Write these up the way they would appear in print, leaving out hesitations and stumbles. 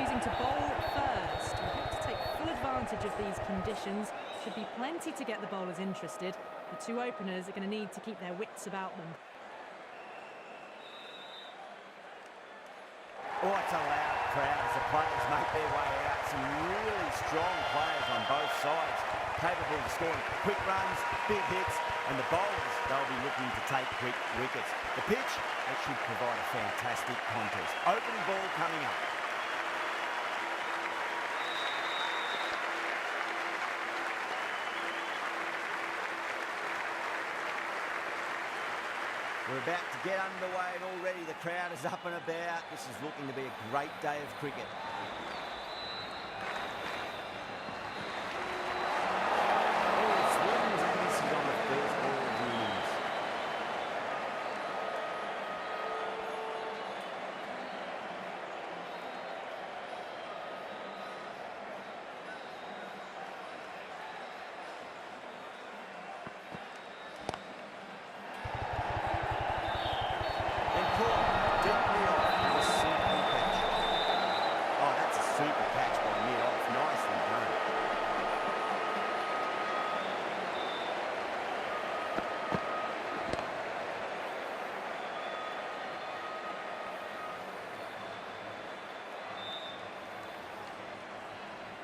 choosing to bowl first. We hope to take full advantage of these conditions. Should be plenty to get the bowlers interested. The two openers are going to need to keep their wits about them. Oh, it's a loud crowd as the players make their way out. Some really strong players on both sides, capable of scoring quick runs, big hits, and the bowlers, they'll be looking to take quick wickets. The pitch, it should provide a fantastic contest. Opening ball coming up. We're about to get underway and already the crowd is up and about. This is looking to be a great day of cricket. Oh, swings and misses on the first ball of the innings.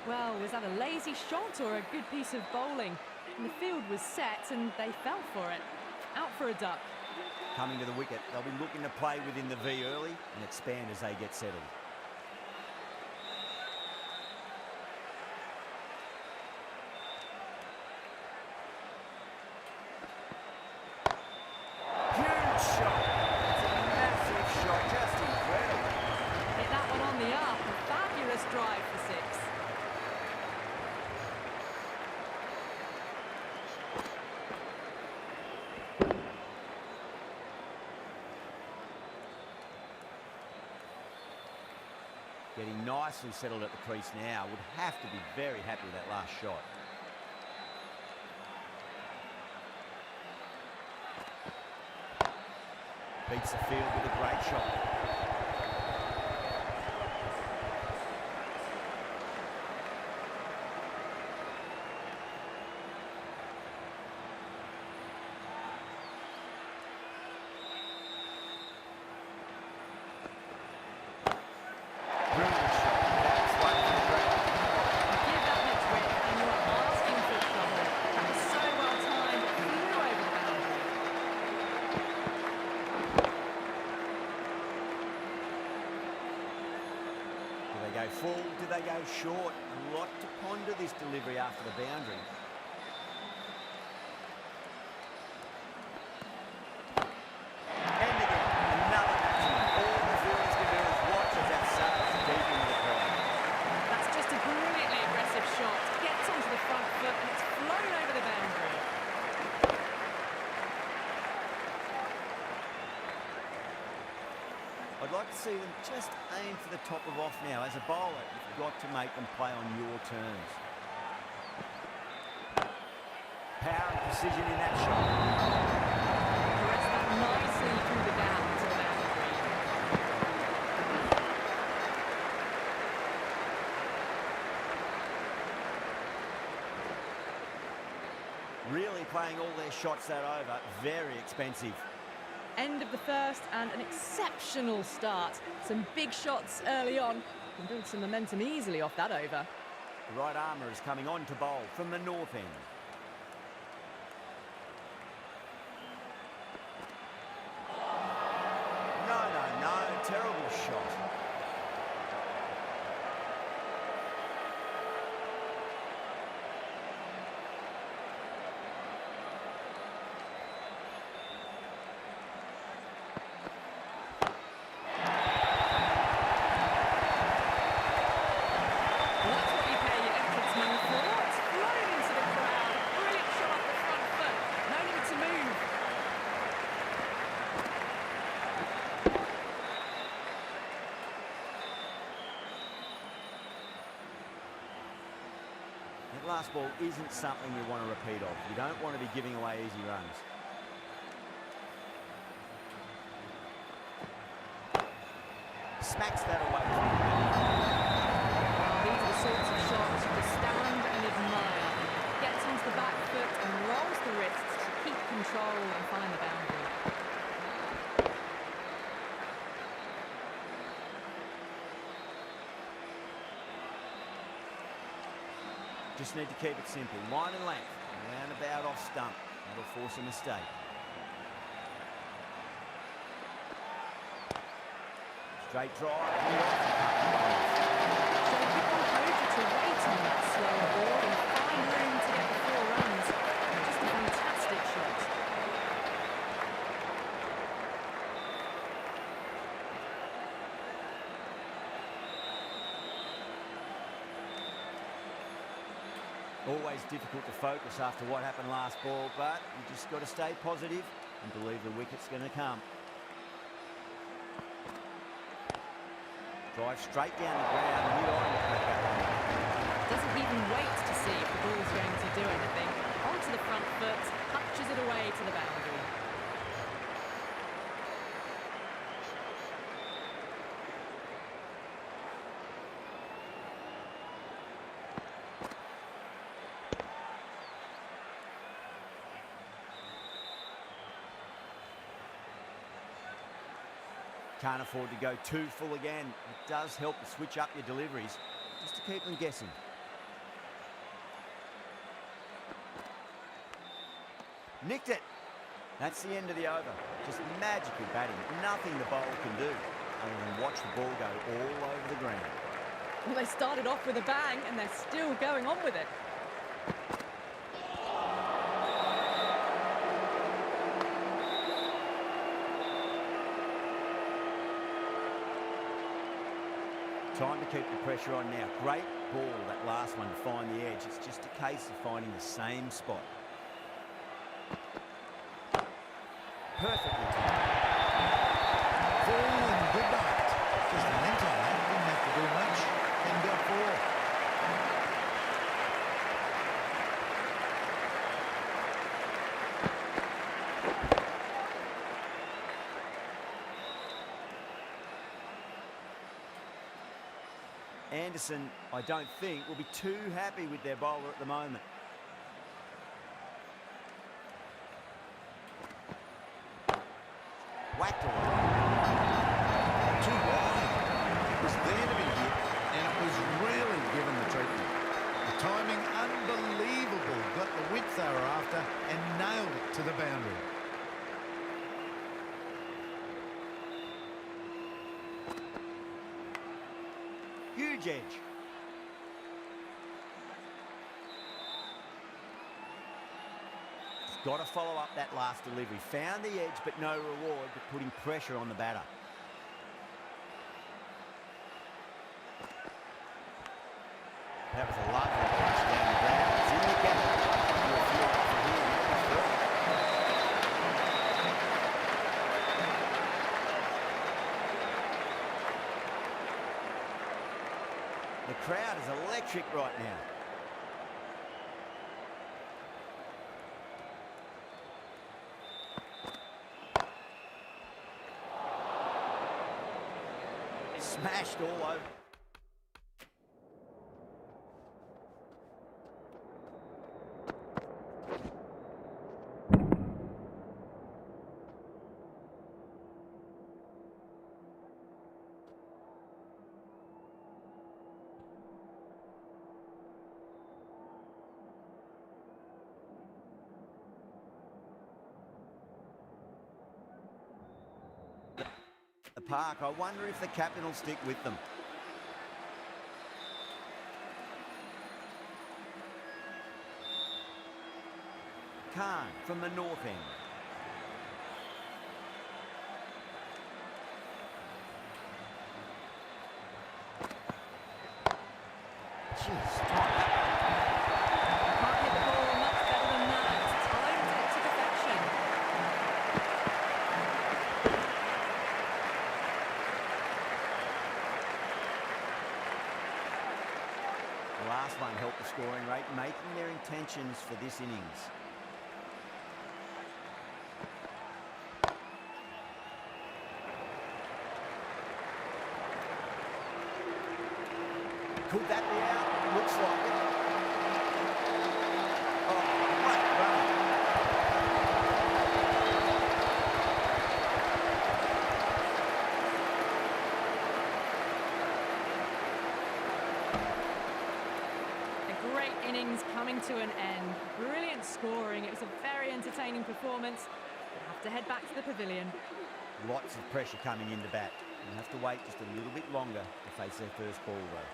Well, was that a lazy shot or a good piece of bowling? And the field was set and they fell for it. Out for a duck. Coming to the wicket, they'll be looking to play within the V early and expand as they get settled. Huge shot. It's a massive shot, just incredible. Hit that one on the up. A fabulous drive for six. Getting nicely settled at the crease now. Would have to be very happy with that last shot. Beats the field with a great shot. Go full, do they go short? A lot to ponder this delivery after the boundary. And again, another maximum. All the fielders can do is watch as that sails deep into the crowd. That's just a brilliantly aggressive shot. Gets onto the front foot and it's flown over the boundary. I'd like to see them just aim for the top of off now. As a bowler, you've got to make them play on your terms. Power and precision in that shot. Press that nicely through the gap to the boundary. Really playing all their shots that over. Very expensive. End of the first and an exceptional start. Some big shots early on. Can build some momentum easily off that over. The right armour is coming on to bowl from the north end. No, terrible shot. That last ball isn't something you want to repeat of. You don't want to be giving away easy runs. Smacks that away. Just need to keep it simple. Line and length. Round about off stump. That'll force a mistake. Straight drive. So a good composure to wait on that slower ball and find room to get the 4 runs. Just a fantastic shot. Always difficult to focus after what happened last ball, but you just got to stay positive and believe the wicket's going to come. Drive straight down the ground. New line to crack that one. Doesn't even wait to see if the ball's going to do anything. Onto the front foot, punches it away to the boundary. Can't afford to go too full again. It does help to switch up your deliveries, just to keep them guessing. Nicked it. That's the end of the over. Just magical batting. Nothing the bowler can do other than watch the ball go all over the ground. Well, they started off with a bang and they're still going on with it. Time to keep the pressure on now. Great ball, that last one, to find the edge. It's just a case of finding the same spot. Perfectly timed. Full and good night. Just lent on that, didn't have to do much. And got 4. Anderson, I don't think, will be too happy with their bowler at the moment. Whacked away. Too wide. It was there to be hit, and it was really given the treatment. The timing unbelievable. Got the width they were after and nailed it to the boundary. Huge edge. He's got to follow up that last delivery. Found the edge, but no reward, but putting pressure on the batter. That was a lovely punch down the ground. It's in the gap. Do a few after here. The crowd is electric right now. Smashed all over. The park. I wonder if the captain will stick with them. Khan from the north end. Jeez, time. Can't hit the ball much better than that. Timed it to perfection. The last one helped the scoring rate, making their intentions for this innings. Could that be out? Looks like it. Oh, great run. A great great innings coming to an end. Brilliant scoring. It was a very entertaining performance. We'll have to head back to the pavilion. Lots of pressure coming into bat. They'll have to wait just a little bit longer to face their first ball, though.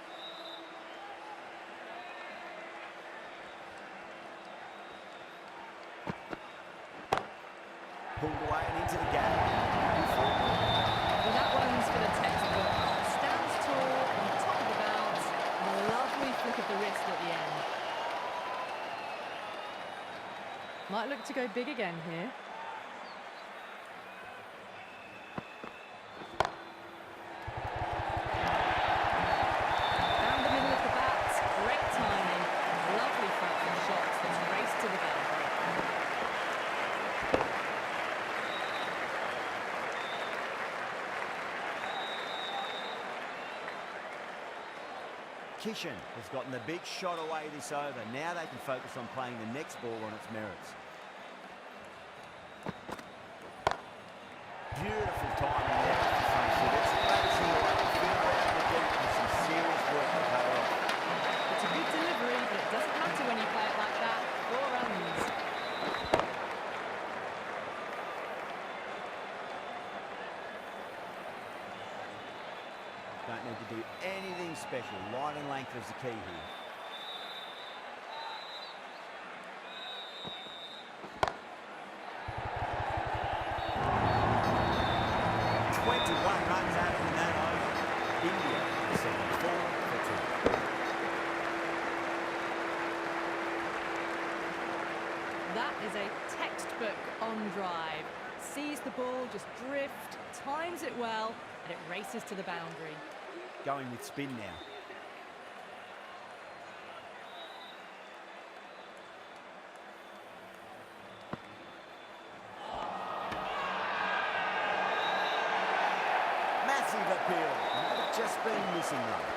Pulled away and into the gap. Well, that one's for the textbook. Stands tall on top of the bounce. And a lovely flick of the wrist at the end. Might look to go big again here. Down the middle of the bat. Great timing. Lovely frontal shots that's raced to the boundary. Kishan has gotten the big shot away this over. Now they can focus on playing the next ball on its merits. Beautiful timing there for the front foot. It's racing away the field out in the deep with some serious work to pay off. It's a good delivery, but it doesn't matter when you play it like that. 4 runs. Don't need to do anything special. Line and length is the key here. Runs out in that over. India, 74 for 2. That is a textbook on drive. Sees the ball just drift, times it well, and it races to the boundary. Going with spin now. Massive appeal. Might have just been missing though.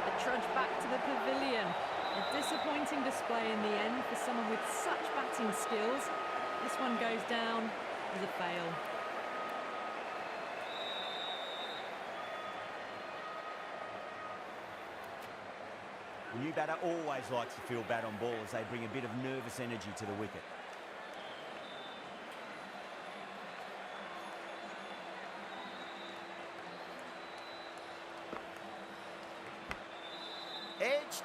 They trudge back to the pavilion. A disappointing display in the end for someone with such batting skills. This one goes down as a fail. The new batter always likes to feel bat on ball as they bring a bit of nervous energy to the wicket. Edged.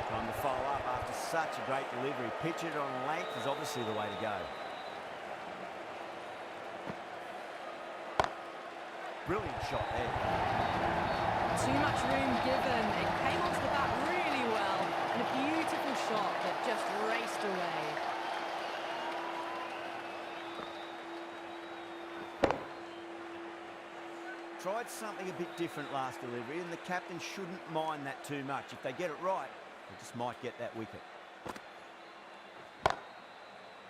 Time to follow up after such a great delivery. Pitch it on length is obviously the way to go. Brilliant shot there. Too much room given. It came onto the bat really well. And a beautiful shot that just raced away. Tried something a bit different last delivery, and the captain shouldn't mind that too much. If they get it right, they just might get that wicket.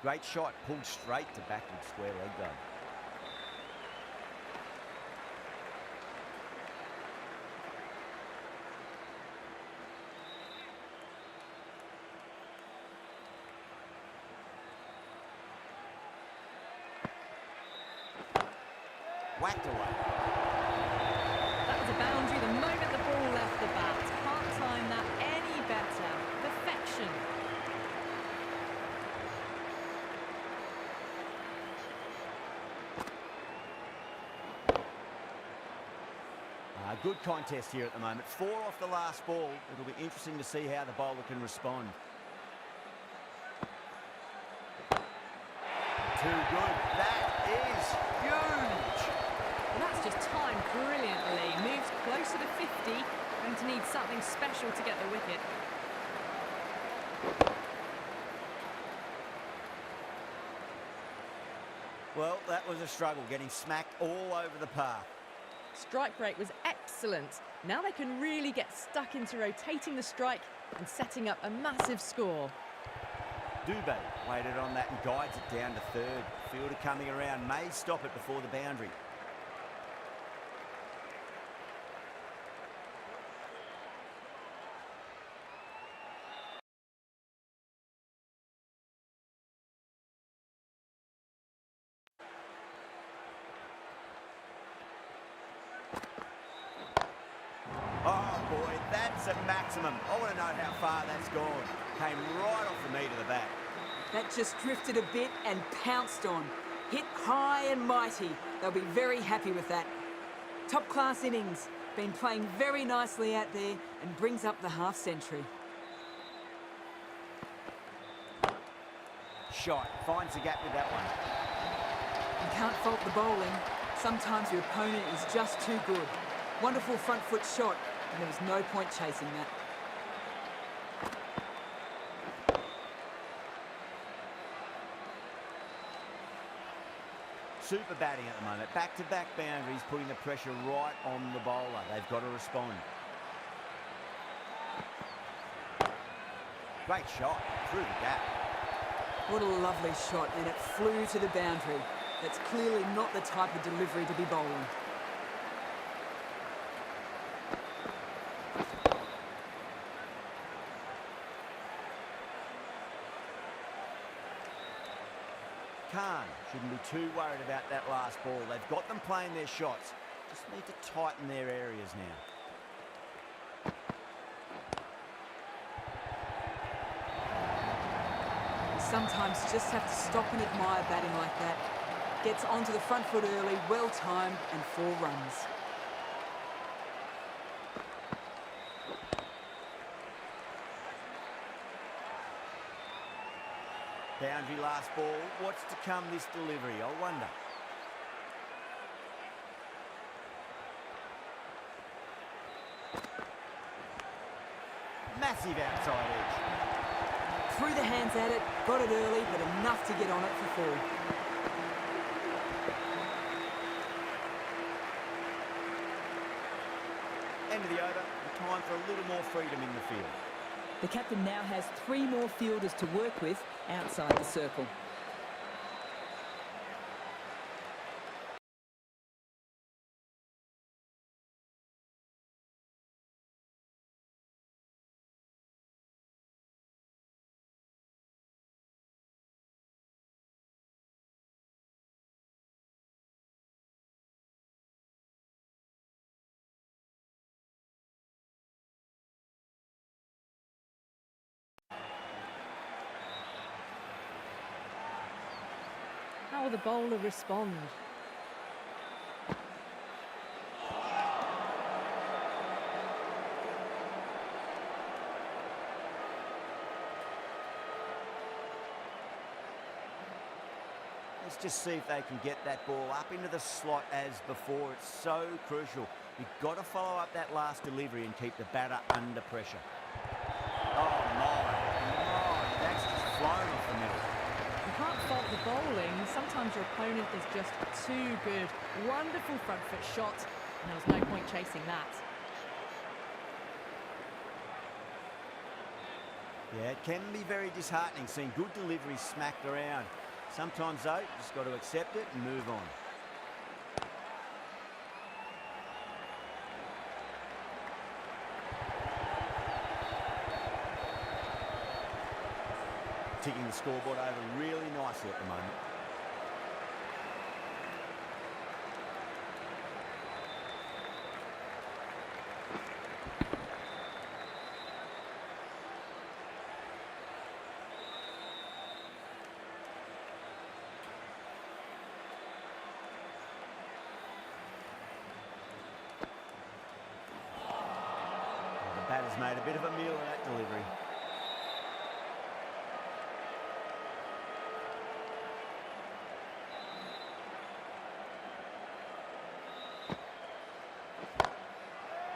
Great shot, pulled straight to backward square leg though. Whacked away. That was a boundary the moment the ball left the bat. Can't time that any better. Perfection. Good contest here at the moment. 4 off the last ball. It'll be interesting to see how the bowler can respond. Too good. That is huge. Well, that's just timed brilliantly. Moves closer to 50. Going to need something special to get the wicket. Well, that was a struggle, getting smacked all over the path. Strike rate was excellent. Now they can really get stuck into rotating the strike and setting up a massive score. Dubé waited on that and guides it down to third. Fielder coming around, may stop it before the boundary. Oh boy, that's a maximum. I want to know how far that's gone. Came right off the meat of the bat. That just drifted a bit and pounced on. Hit high and mighty. They'll be very happy with that. Top class innings. Been playing very nicely out there and brings up the half century. Shot. Finds the gap with that one. You can't fault the bowling. Sometimes your opponent is just too good. Wonderful front foot shot, and there was no point chasing that. Super batting at the moment. Back-to-back boundaries, putting the pressure right on the bowler. They've got to respond. Great shot through the gap. What a lovely shot, and it flew to the boundary. That's clearly not the type of delivery to be bowling. Khan shouldn't be too worried about that last ball. They've got them playing their shots. Just need to tighten their areas now. Sometimes you just have to stop and admire batting like that. Gets onto the front foot early, well timed, and 4 runs. Boundary last ball. What's to come this delivery, I wonder. Massive outside edge. Threw the hands at it, got it early, but enough to get on it for 4. End of the over. Time for a little more freedom in the field. The captain now has 3 more fielders to work with outside the circle. How will the bowler respond? Let's just see if they can get that ball up into the slot as before. It's so crucial. You've got to follow up that last delivery and keep the batter under pressure. Oh my, that's just flown off the middle. You can't fault the bowling. Sometimes your opponent is just too good. Wonderful front foot shot, and there was no point chasing that. Yeah, it can be very disheartening seeing good deliveries smacked around. Sometimes, though, you just got to accept it and move on. Ticking the scoreboard over really nicely at the moment. The batter's made a bit of a meal of that delivery.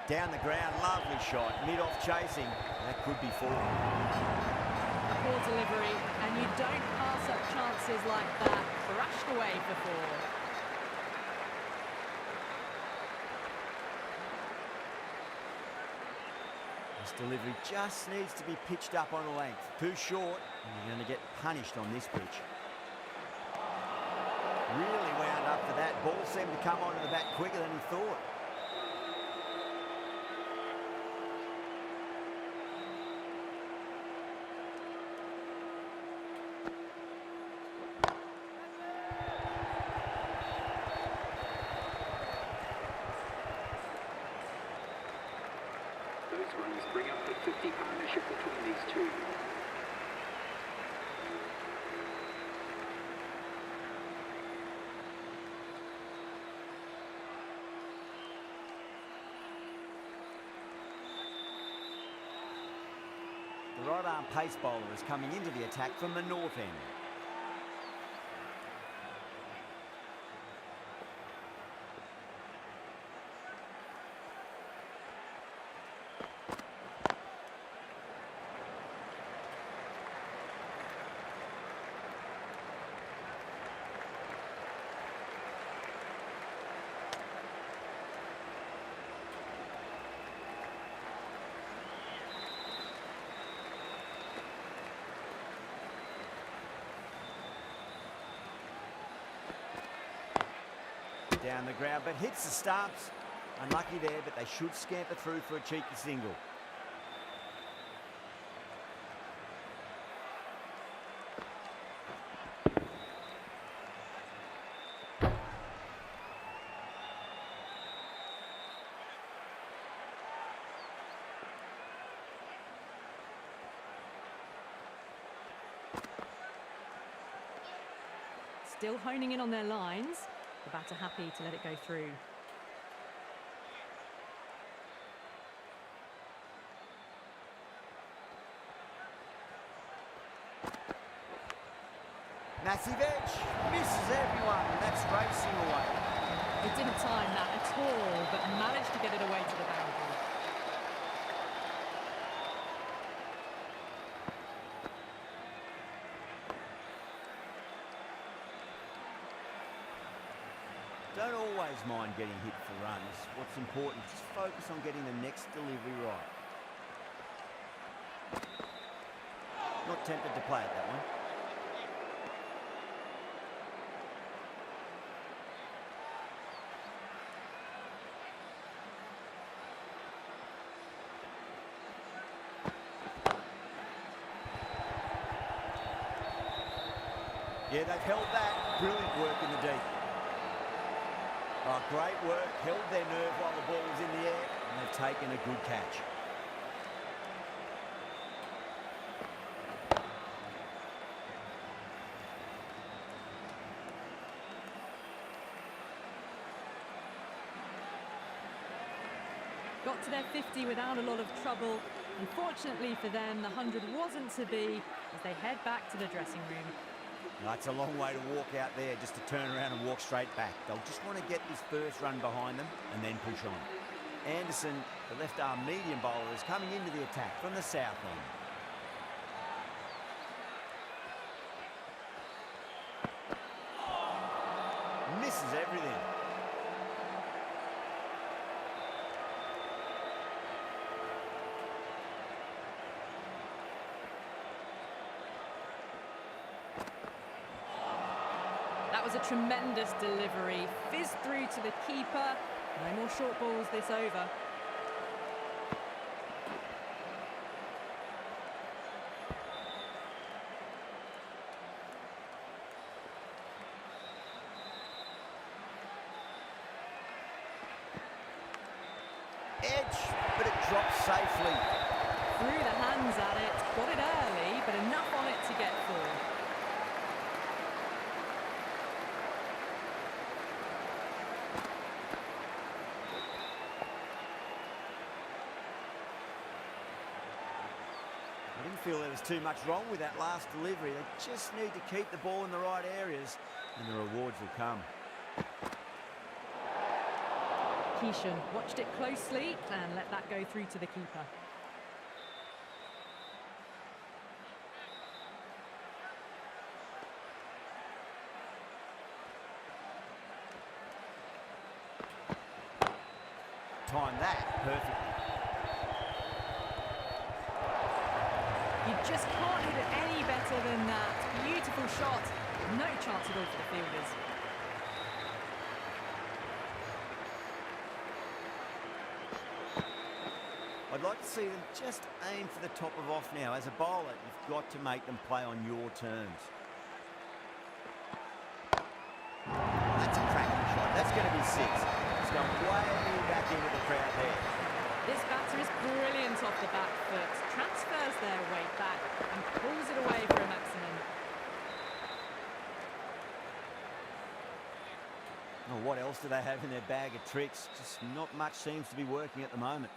Down the ground, lovely shot, mid-off chasing. That could be 4. Poor delivery, and you don't pass up chances like that. Thrashed away for 4. This delivery just needs to be pitched up on a length. Too short, and you're going to get punished on this pitch. Really wound up for that. Ball seemed to come onto the bat quicker than he thought. Those runs bring up the 50 partnership between these two. The right-arm pace bowler is coming into the attack from the north end. Down the ground, but hits the stumps. Unlucky there, but they should scamper through for a cheeky single. Still honing in on their lines. The batter happy to let it go through. Massive edge, misses everyone, that's racing away. It didn't time that at all, but managed to get it away to the boundary. Don't always mind getting hit for runs. What's important is just focus on getting the next delivery right. Not tempted to play it, that one. Yeah, they've held that. Brilliant work in the deep. Oh, great work. Held their nerve while the ball was in the air, and they've taken a good catch. Got to their 50 without a lot of trouble. Unfortunately for them, the 100 wasn't to be as they head back to the dressing room. That's a long way to walk out there just to turn around and walk straight back. They'll just want to get this first run behind them and then push on. Anderson, the left-arm medium bowler, is coming into the attack from the south end. Misses everything. That was a tremendous delivery. Fizzed through to the keeper. No more short balls this over. Edge, but it drops safely. Threw the hands at it, got it early, but enough on it to get full. I didn't feel there was too much wrong with that last delivery. They just need to keep the ball in the right areas and the rewards will come. Kishan watched it closely and let that go through to the keeper. Timed that perfectly. You just can't hit it any better than that. Beautiful shot. No chance at all for the fielders. I'd like to see them just aim for the top of off now. As a bowler, you've got to make them play on your terms. That's a cracking shot. That's going to be 6. It's going way back into the crowd there. This batter is brilliant off the back foot, transfers their weight back and pulls it away for a maximum. Well, what else do they have in their bag of tricks? Just not much seems to be working at the moment.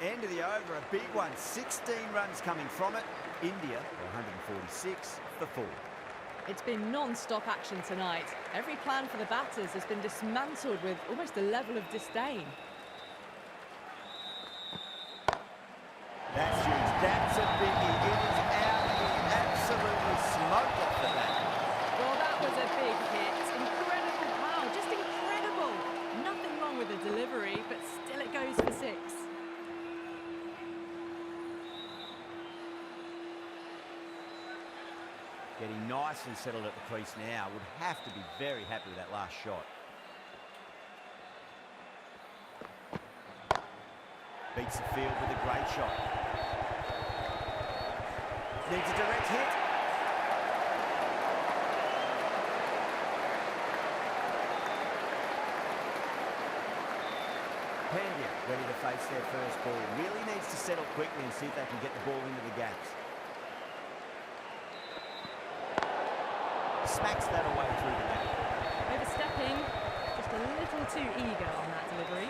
End of the over, a big one. 16 runs coming from it. India, 146 for 4. It's been non-stop action tonight. Every plan for the batters has been dismantled with almost a level of disdain. That's huge. That's a biggie. It is out here. Absolutely smoked off the bat. Well, that was a big hit. Incredible power, just incredible. Nothing wrong with the delivery, but still it goes for 6. Getting nice and settled at the crease now. Would have to be very happy with that last shot. Beats the field with a great shot. Needs a direct hit. Pandya ready to face their first ball. Really needs to settle quickly and see if they can get the ball into the gaps. Smacks that away through the gap. Overstepping, just a little too eager on that delivery.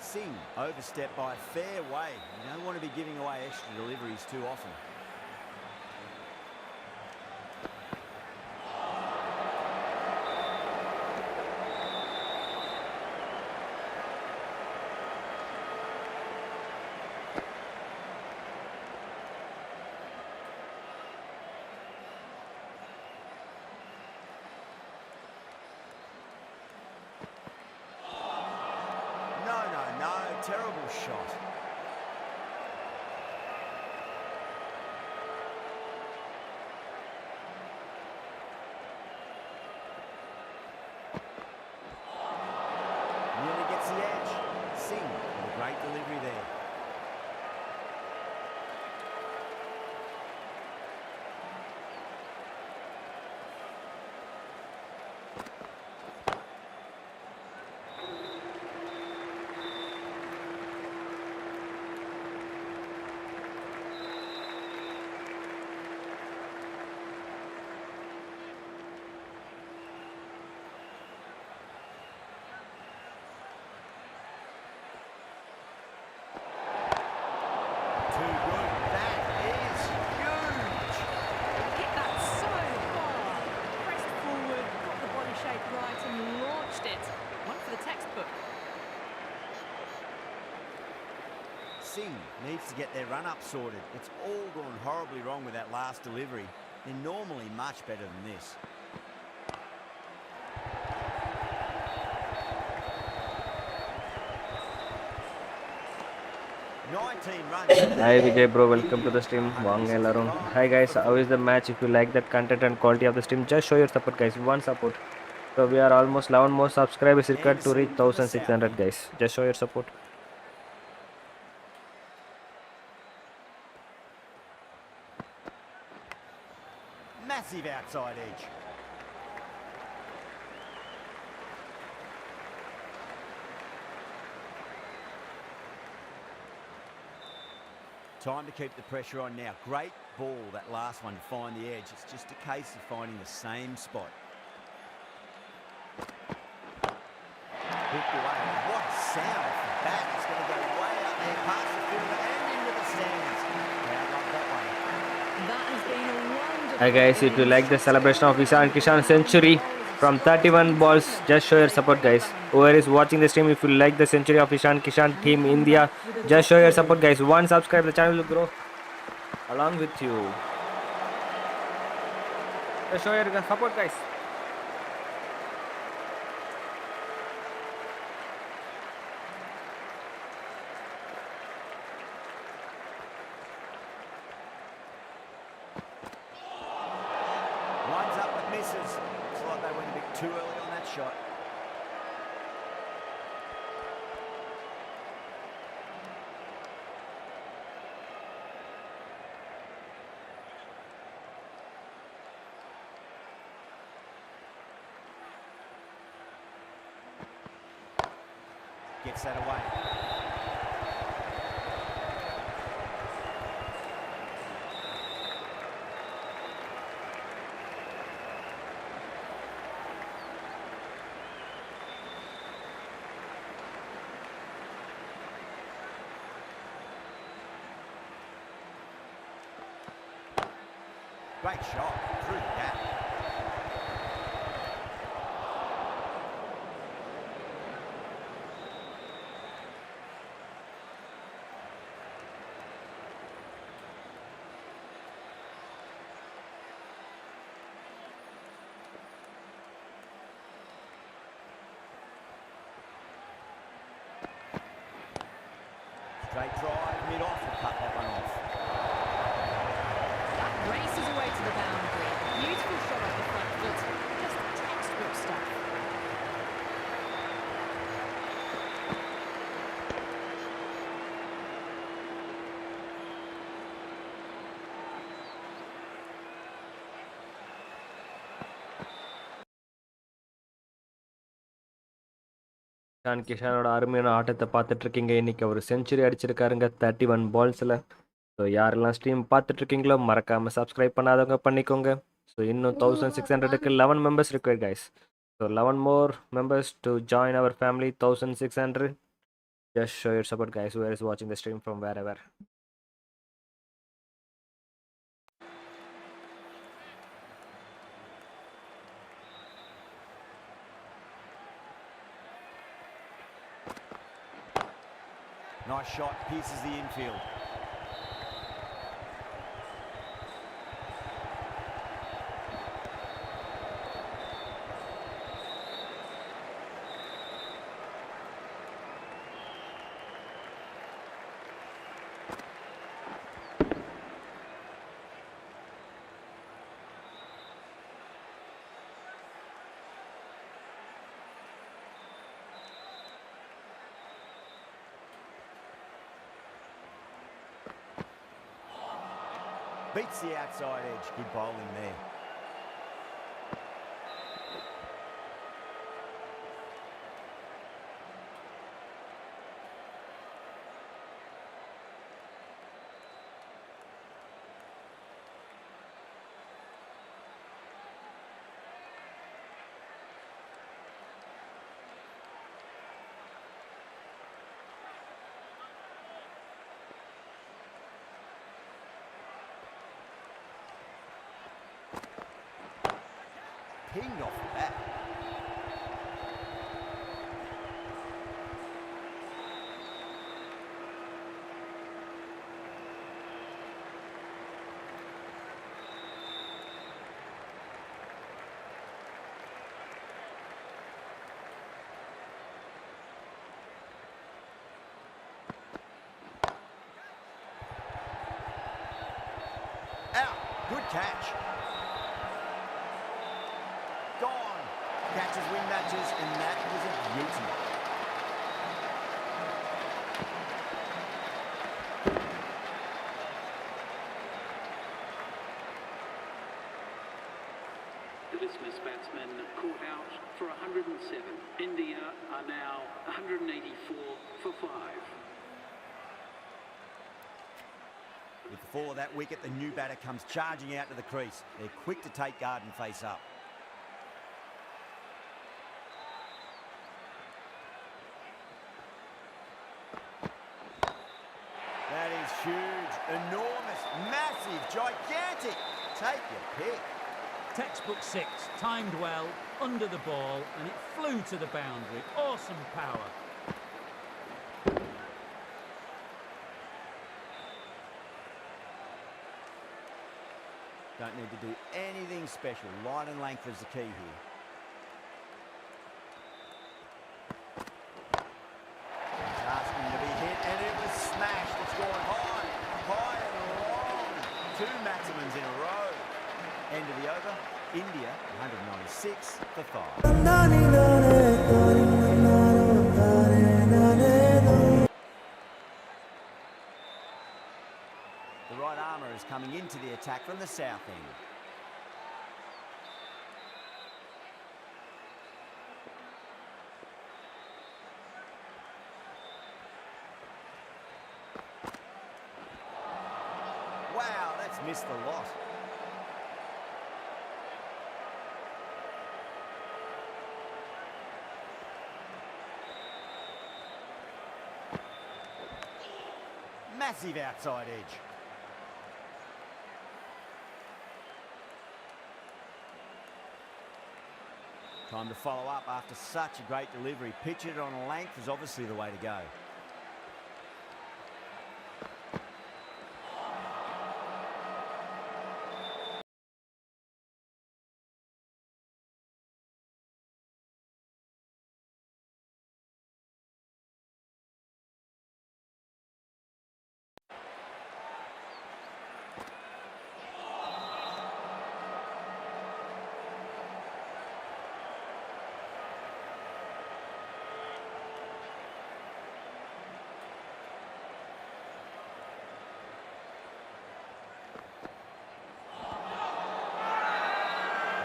Singh overstepped by a fair way. You don't want to be giving away extra deliveries too often. No, terrible shot. Nearly gets the edge. Singh with a great delivery there. Singh needs to get their run-up sorted. It's all gone horribly wrong with that last delivery. They're normally much better than this. Hi Vijay bro, welcome to the stream. Vaanga ellarum. Hi guys, how is the match? If you like that content and quality of the stream, just show your support guys. One support. So we are almost 11 more subscribers required to reach 1600 guys. Just show your support. Massive outside edge. Time to keep the pressure on now. Great ball, that last one, to find the edge. It's just a case of finding the same spot. Hooked away. What a sound off the bat. It's going to go way up there, past the fielder and into the stands. Yeah, I love that one. That has been a wonderful. Hi guys, if you like the celebration of Kishan century from 31 balls, just show your support guys. Whoever is watching the stream, if you like the century of Kishan team India, just show your support guys. One subscribe, the channel will grow along with you. Just show your support guys. Lines up but misses. Looks like they went a bit too early on that shot. Gets that away. Great shot through the gap. Straight drive, mid-off, will cut that one off. That races away to the boundary. Beautiful shot off the front foot. Just textbook stuff. கிஷானோட அருமையான ஆட்டத்தை பார்த்துட்டு இருக்கீங்க. இன்னைக்கு அவர் century அடிச்சிருக்காருங்க 31 பால்ஸில். So யாரெல்லாம் stream பார்த்துட்டு இருக்கீங்களோ மறக்காமல் subscribe பண்ணாதவங்க பண்ணிக்கோங்க. ஸோ இன்னும் 1600க்கு 11 members required guys. So 11 more members to join our family. 1600. Just show your support guys, who is watching the stream from wherever. Nice shot, pierces the infield. Beats the outside edge. Good bowling there. Pinged off the bat. Out. Good catch. Gone. Catches win matches, and that was a beauty. The dismissed batsman caught out for 107. India are now 184 for 5. With the fall of that wicket, the new batter comes charging out to the crease. They're quick to take guard and face up. That is huge, enormous, massive, gigantic. Take your pick. Textbook 6, timed well, under the ball, and it flew to the boundary. Awesome power. Don't need to do anything special. Line and length is the key here. It's asking to be hit, and it was smashed. It's gone high, high and long. 2 maximums in a row. End of the over. India 196 for 5. The right armour is coming into the attack from the south end. That's missed the lot. Massive outside edge. Time to follow up after such a great delivery. Pitch it on a length is obviously the way to go.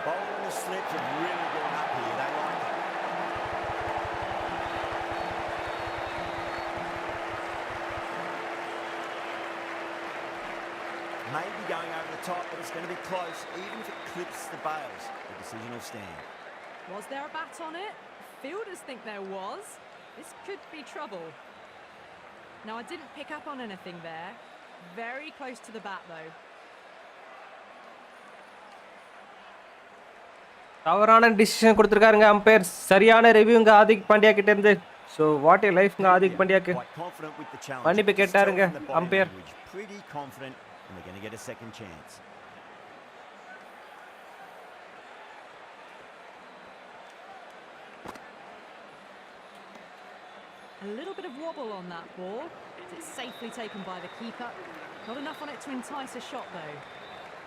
Bowling the slips have really gone up here. They like it. Maybe going over the top, but it's going to be close. Even if it clips the bails, the decision will stand. Was there a bat on it? Fielders think there was. This could be trouble. Now, I didn't pick up on anything there. Very close to the bat, though. தவறான decision கொடுத்துருக்காருங்க umpire. சரியான ரிவ்யூங்க ஆதிக் பாண்டியா கிட்ட இருந்து. So what a லைஃப்ங்க ஆதிக் பாண்டியாக்கு. மன்னிப்பு கேட்டாருங்க umpire. Pretty confident and they're going to get a second chance. A little bit of wobble on that ball. It's safely taken by the keeper. Not enough on it to entice a shot, though.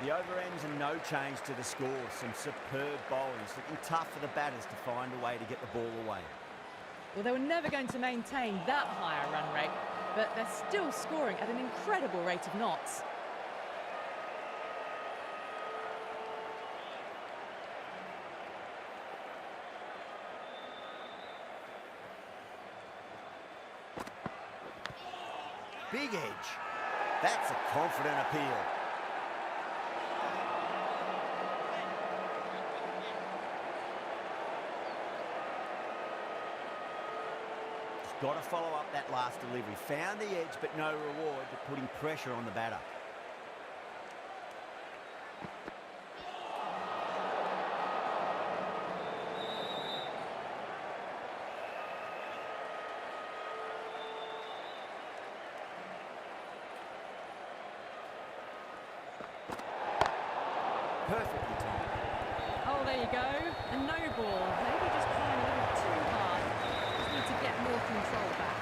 The over-ends and no change to the score. Some superb bowling. It's looking tough for the batters to find a way to get the ball away. Well, they were never going to maintain that higher run rate, but they're still scoring at an incredible rate of knots. Big edge. That's a confident appeal. Got to follow up that last delivery. Found the edge, but no reward, but putting pressure on the batter. Perfectly timed. Oh, there you go. A no ball. Maybe just trying a little too hard. Just need to get more control back.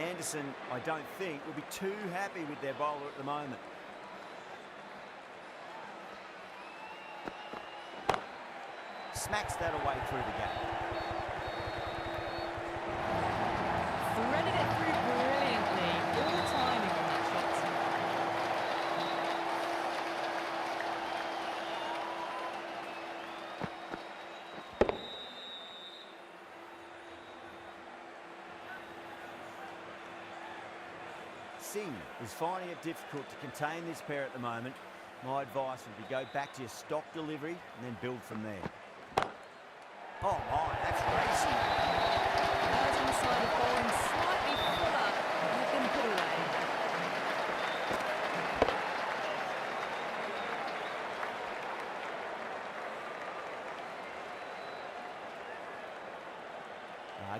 Anderson, I don't think, will be too happy with their bowler at the moment. Smacks that away through the gap. Threaded it through brilliantly. All the timing on that shot. Singh is finding it difficult to contain this pair at the moment. My advice would be go back to your stock delivery and then build from there. Oh my, that's racing. That was on the side of bowling slightly fuller and had been put away.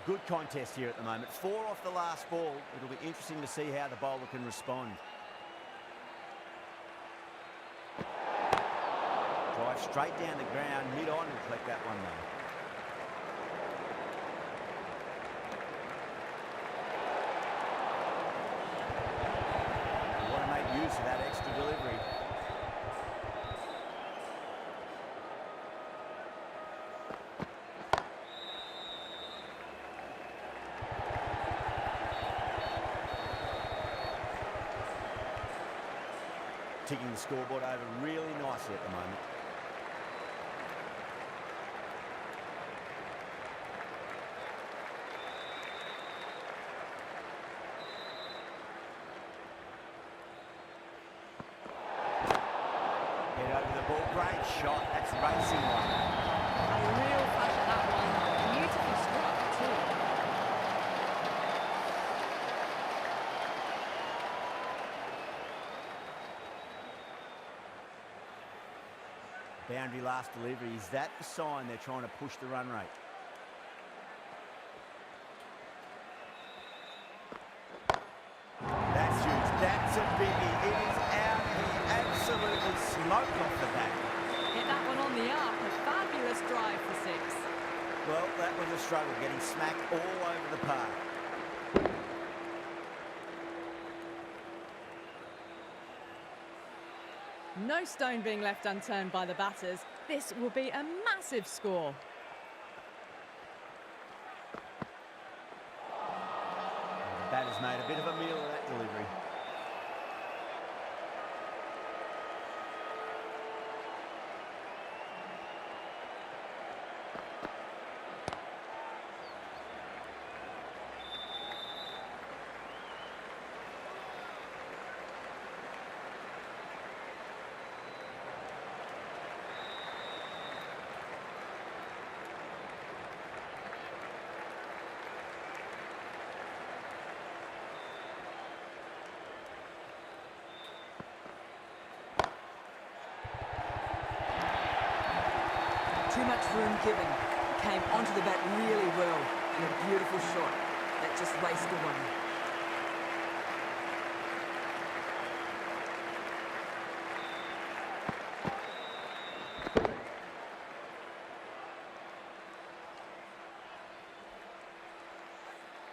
Good contest here at the moment. 4 off the last ball. It'll be interesting to see how the bowler can respond. Drive straight down the ground, mid-on, and collect that one though. You want to make use of that extra delivery. Ticking the scoreboard over really nicely at the moment. the ball. Great shot. That's racing one. A real flash at that one. Beautifully struck too. Boundary last delivery. Is that the sign they're trying to push the run rate? That's huge. That's a biggie. It is out. He absolutely smoked off the bat. Hit that one on the up. A fabulous drive for 6. Well, that was a struggle, getting smacked all over the park. No stone being left unturned by the batters. This will be a massive score. The batter's made a bit of a meal of that delivery. Too much room given. Came onto the bat really well. And a beautiful shot. That just raced away.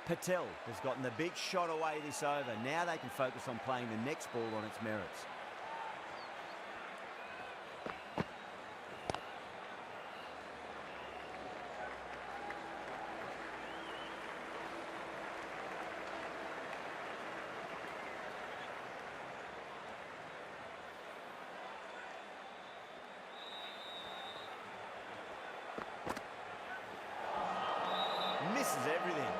Patel has gotten the big shot away this over. Now they can focus on playing the next ball on its merits. Misses everything.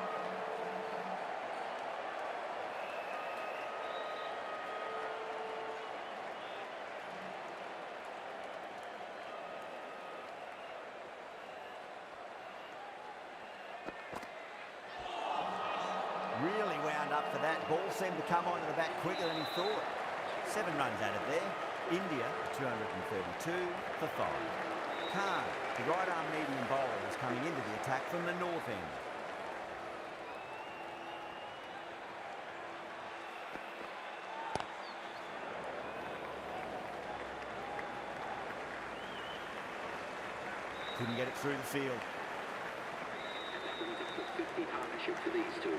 Really wound up for that. Ball seemed to come onto the bat quicker than he thought. 7 runs added there. India 232 for 5. Khan, the right-arm medium bowler, is coming into the attack from the north end. Couldn't get it through the field. And that brings up to 50 partnership for these two.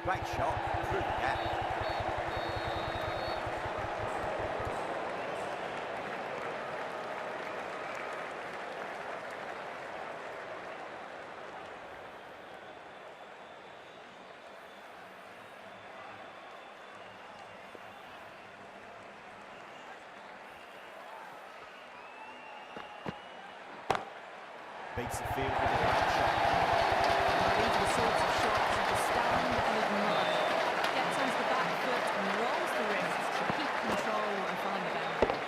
Great shot through the gap. Beats the field with a great shot. These are the sorts of shots you just stand and admire. Gets onto the back foot and rolls the wrists to keep control and find the boundary.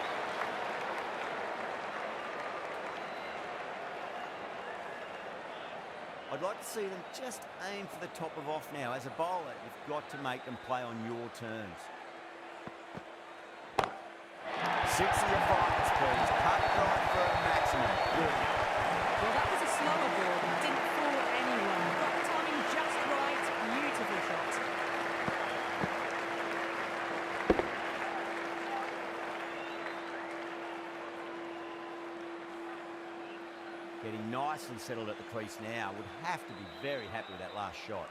I'd like to see them just aim for the top of off now. As a bowler, you've got to make them play on your terms. 6 of your 5s, please. Cut it right for a maximum. Good. Well, that was a slower ball that didn't fool anyone. Got the timing just right. Beautiful shot. Getting nicely settled at the crease now. Would have to be very happy with that last shot.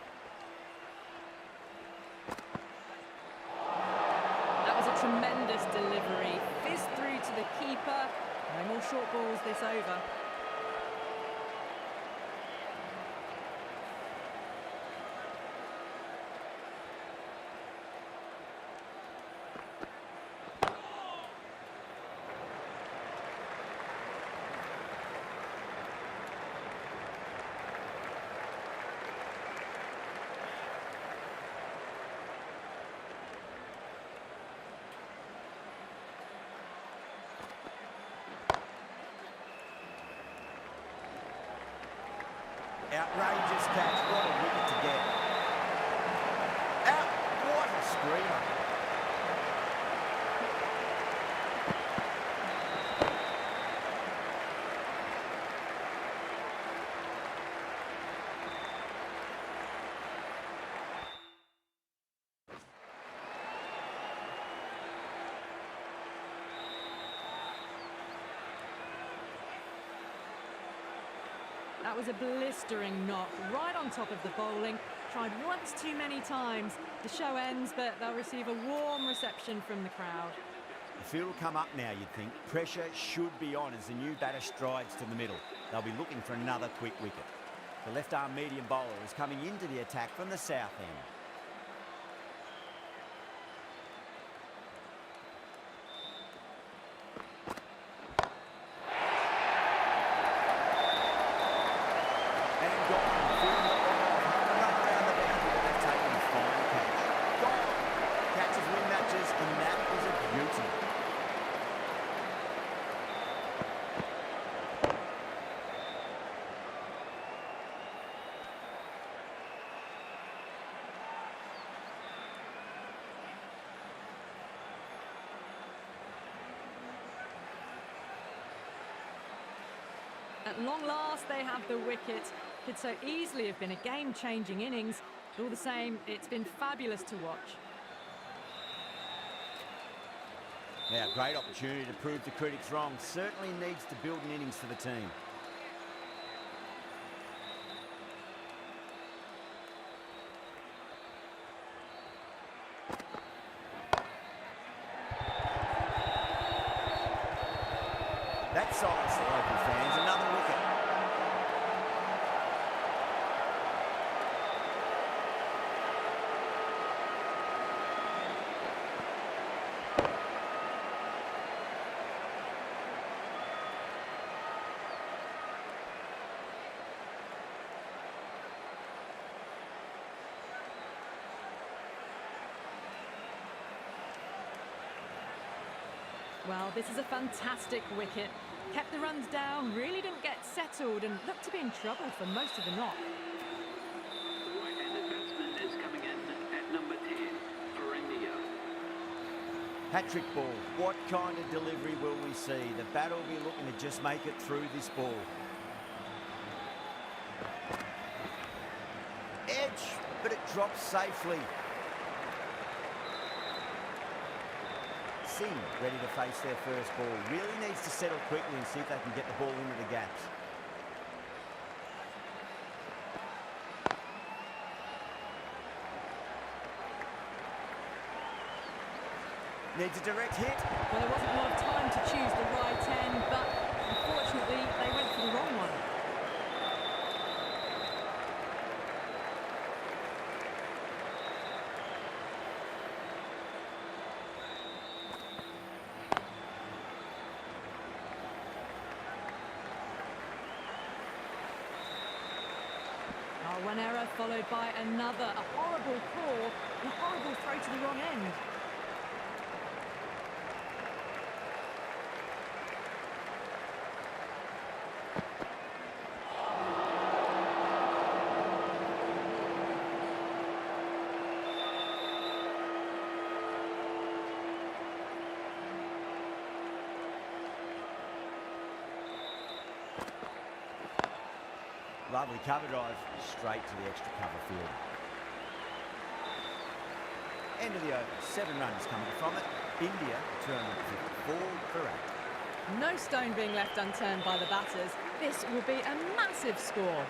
That was a tremendous delivery. Fizzed through to the keeper. No more short balls this over. Outrageous catch. What a wicket to get. Out. What a screamer. That was a blistering knock right on top of the bowling. Tried once too many times. The show ends, but they'll receive a warm reception from the crowd. The field will come up now, you'd think. Pressure should be on as the new batter strides to the middle. They'll be looking for another quick wicket. The left-arm medium bowler is coming into the attack from the south end. At long last, they have the wicket. Could so easily have been a game-changing innings. But all the same, it's been fabulous to watch. Now, great opportunity to prove the critics wrong. Certainly needs to build an innings for the team. That silenced the local fans. Another wicket. Well, this is a fantastic wicket. Kept the runs down, really didn't get settled and looked to be in trouble for most of the knock. The right-handed batsman is coming in at number 10 for India. Hat-trick ball. What kind of delivery will we see? The batter will be looking to just make it through this ball. Edge, but it drops safely. Singh ready to face their first ball. Really needs to settle quickly and see if they can get the ball into the gaps. Needs a direct hit. Well, there wasn't a lot of time to choose the right end, but unfortunately, they went for the wrong one. Oh, one error followed by another. A horrible call and a horrible throw to the wrong end. Lovely cover drive straight to the extra cover field. End of the over. 7 runs coming from it. India 254 for 8. No stone being left unturned by the batters. This will be a massive score.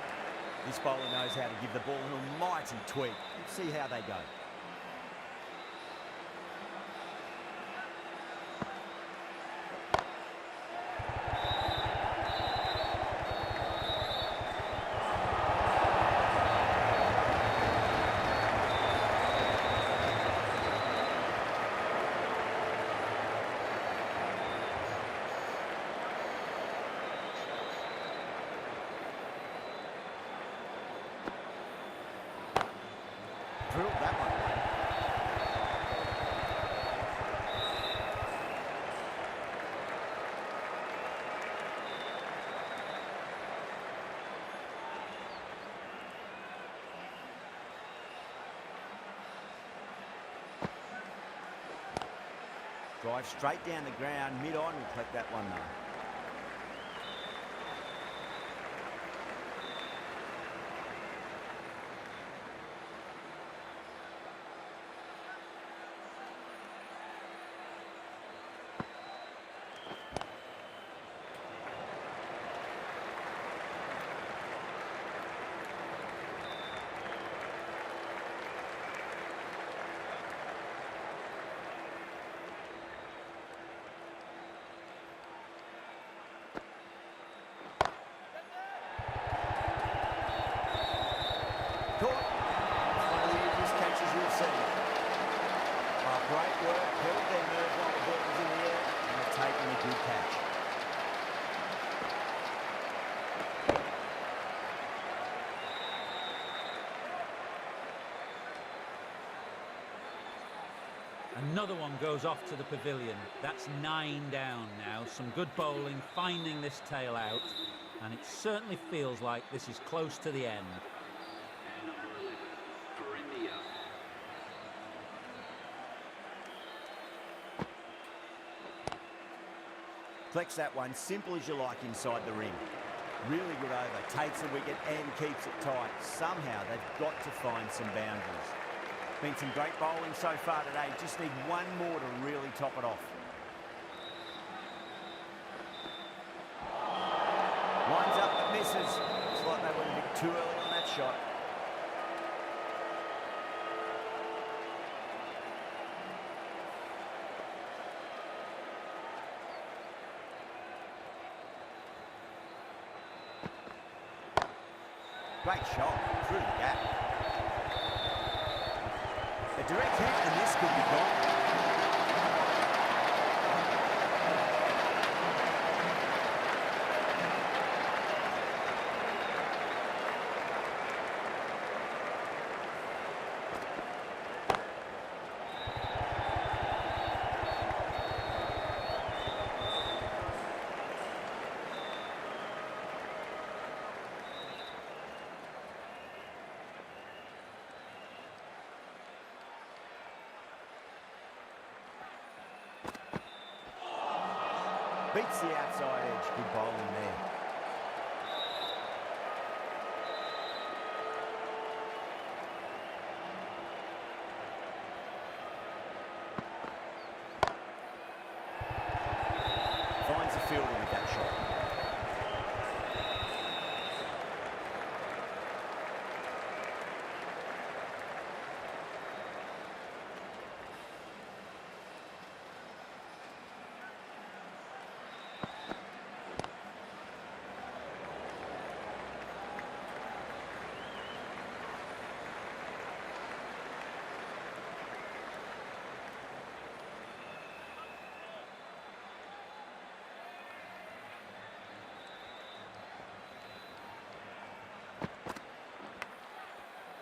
This bowler knows how to give the ball an almighty tweak. Let's see how they go. Drilled that one. Drive straight down the ground, mid-on, will collect that one though. Caught. It's one of the easiest catches you'll see. Oh, great work. Held their nerve while the ball was in the air and have taken a good catch. Another one goes off to the pavilion. That's 9 down now. Some good bowling, finding this tail out, and it certainly feels like this is close to the end. Number 11 for India. Flex that one, simple as you like inside the ring. Really good over, takes the wicket and keeps it tight. Somehow they've got to find some boundaries. Been some great bowling so far today, just need one more to really top it off. Lines up but misses. Looks like they went a bit too early on that shot. Great shot through the gap. A direct hit and this could be gone. Beats the outside edge. Good bowling there. Finds the fielder with that shot.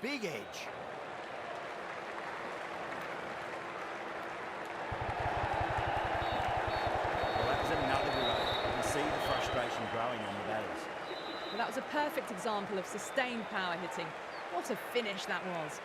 Big edge. Well, that was another good over. You can see the frustration growing on the batters. Well, that was a perfect example of sustained power hitting. What a finish that was.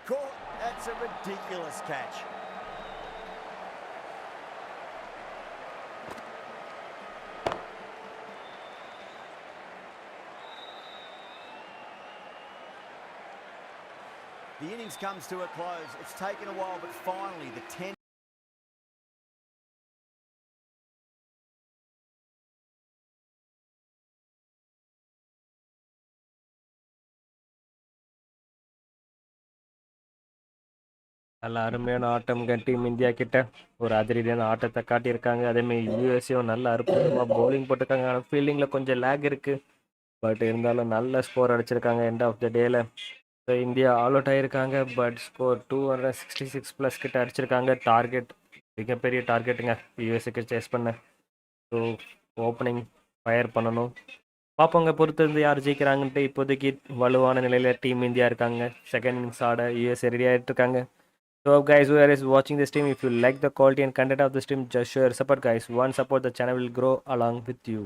Caught. That's a ridiculous catch. The innings comes to a close. It's taken a while, but finally the 10. நல்ல அருமையான ஆட்டம் team India கிட்ட ஒரு அதிரடியான ஆட்டத்தை காட்டியிருக்காங்க. அதேமாதிரி யூஎஸ்ஏவும் நல்ல அற்புதமாக பவுலிங் போட்டிருக்காங்க. ஆனால் ஃபீல்டிங்கில் கொஞ்சம் லேக் இருக்குது. பட் இருந்தாலும் நல்ல ஸ்கோர் அடிச்சிருக்காங்க எண்ட் ஆஃப் த டேல. ஸோ இந்தியா ஆல் அவுட் ஆகியிருக்காங்க. பட் ஸ்கோர் 266 ப்ளஸ் கிட்ட அடிச்சிருக்காங்க. டார்கெட் மிகப்பெரிய டார்கெட்டுங்க யூஎஸ்ஏக்கு சேஸ் பண்ண. ஸோ ஓப்பனிங் ஃபயர் பண்ணணும். பார்ப்போங்க பொறுத்து இருந்து யார் ஜெயிக்கிறாங்கன்ட்டு. இப்போதைக்கு வலுவான நிலையில் டீம் இந்தியா இருக்காங்க. செகண்ட் இன்னிங்ஸ் ஆட யூஎஸ்ஏ ரெடி ஆகிட்டு இருக்காங்க. So guys, whoever is watching this stream, if you like the quality and content of the stream, just show your support guys. One support, the channel will grow along with you.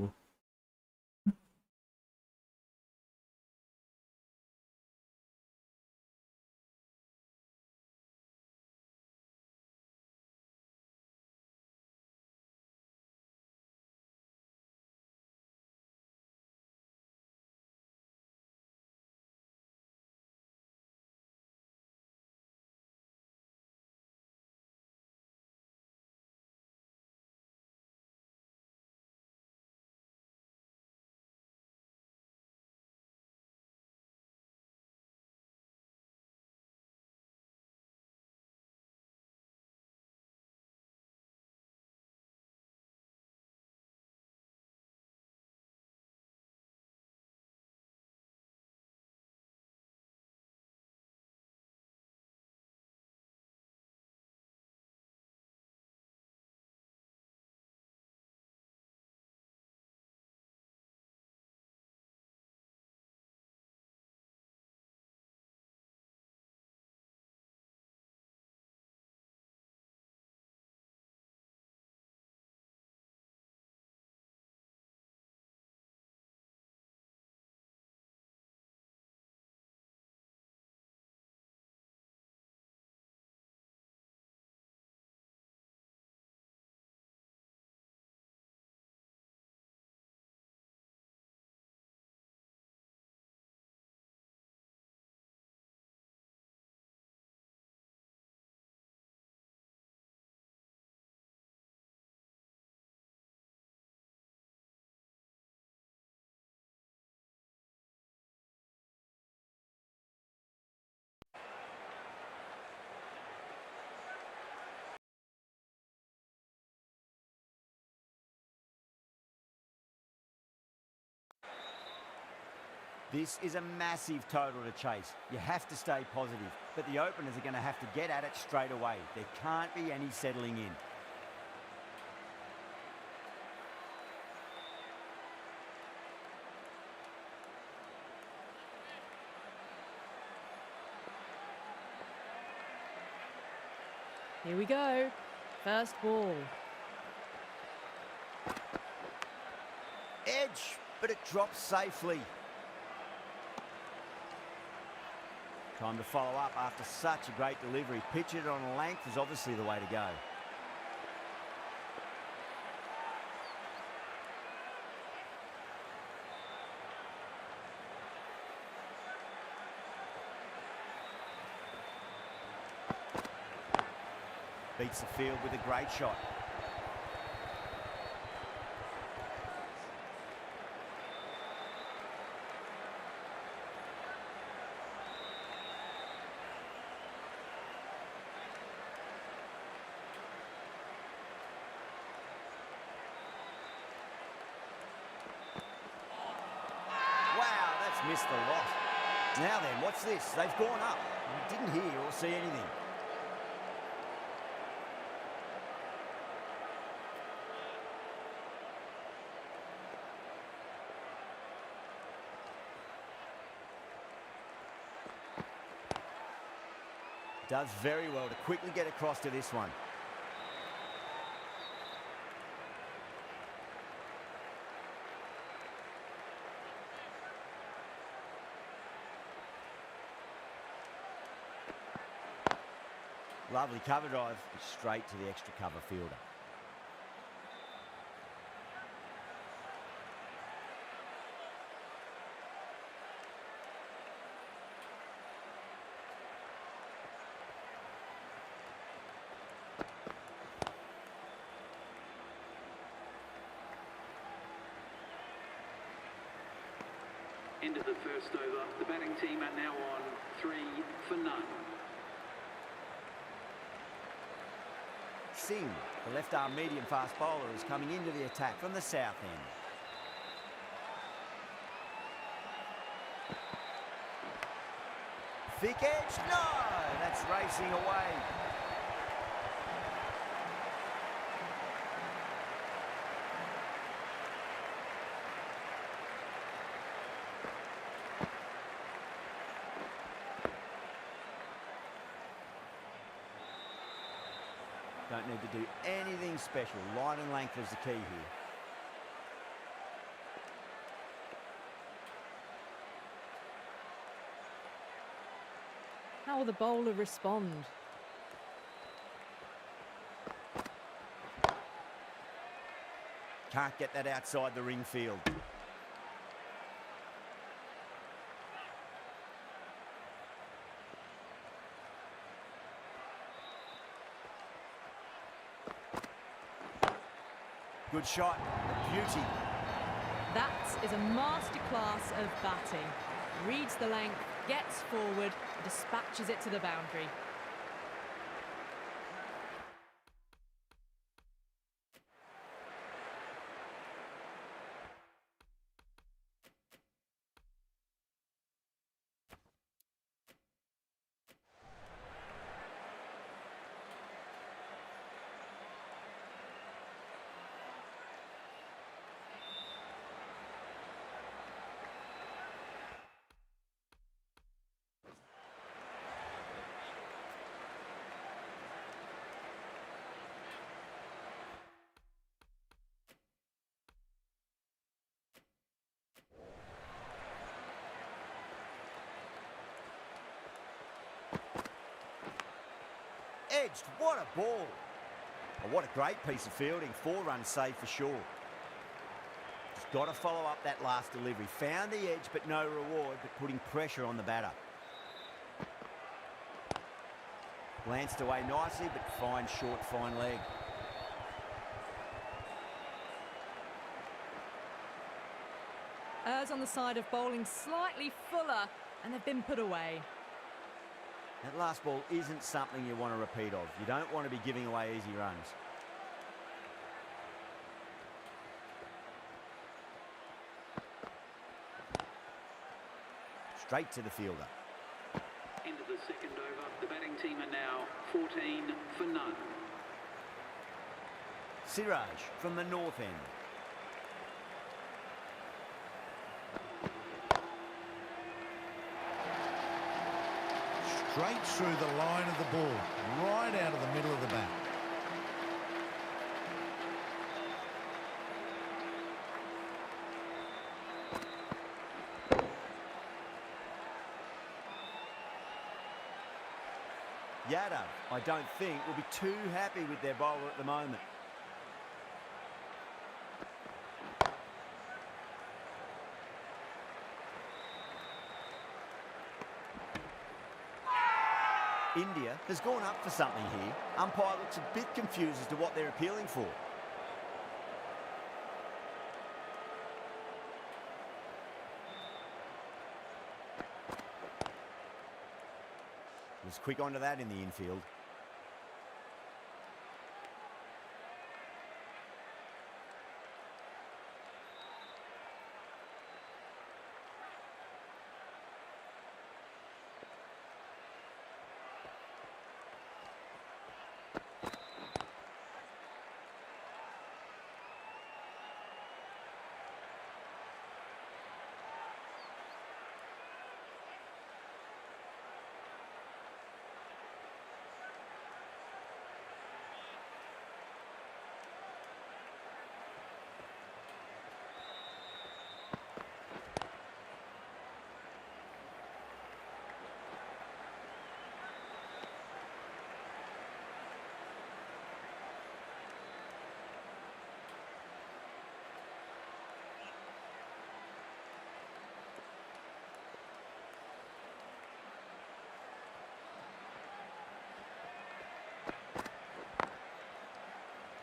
This is a massive total to chase. You have to stay positive, but the openers are going to have to get at it straight away. There can't be any settling in. Here we go. First ball. Edge, but it drops safely. Time to follow up after such a great delivery. Pitch it on length is obviously the way to go. Beats the field with a great shot. Missed the lot. Now then, what's this? They've gone up. Didn't hear or see anything. Does very well to quickly get across to this one. Lovely cover drive, straight to the extra cover fielder. End of the first over. The batting team are now on 3 for none. Singh, the left-arm medium-fast bowler, is coming into the attack from the south end. Thick edge, no! That's racing away. Don't need to do anything special. Line and length is the key here. How will the bowler respond? Can't get that outside the ring field. Good shot, beauty. That is a masterclass of batting. Reads the length, gets forward, dispatches it to the boundary. Edged, what a ball. Oh, what a great piece of fielding. 4 runs saved for sure. Just got to follow up that last delivery. Found the edge, but no reward, but putting pressure on the batter. Glanced away nicely, but fine short, fine leg. Errs on the side of bowling slightly fuller, and they've been put away. That last ball isn't something you want to repeat of. You don't want to be giving away easy runs. Straight to the fielder. End of the second over. The batting team are now 14 for none. Siraj from the north end. Straight through the line of the ball, right out of the middle of the bat. Yadav, I don't think, will be too happy with their bowler at the moment. India has gone up for something here. Umpire looks a bit confused as to what they're appealing for. Was quick onto that in the infield.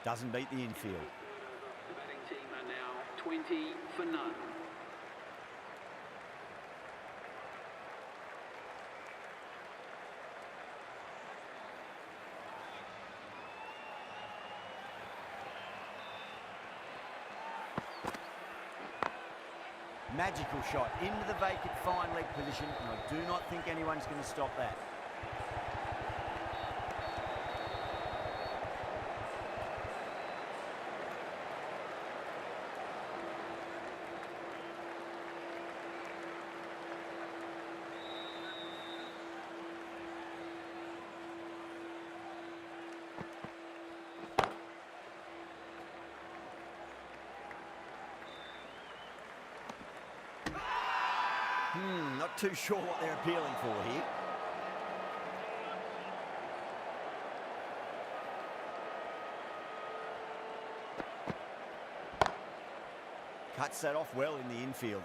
Doesn't beat the infield. The batting team are now 20 for none. Magical shot into the vacant fine leg position, and I do not think anyone's going to stop that. Not too sure what they're appealing for here. Cuts that off well in the infield.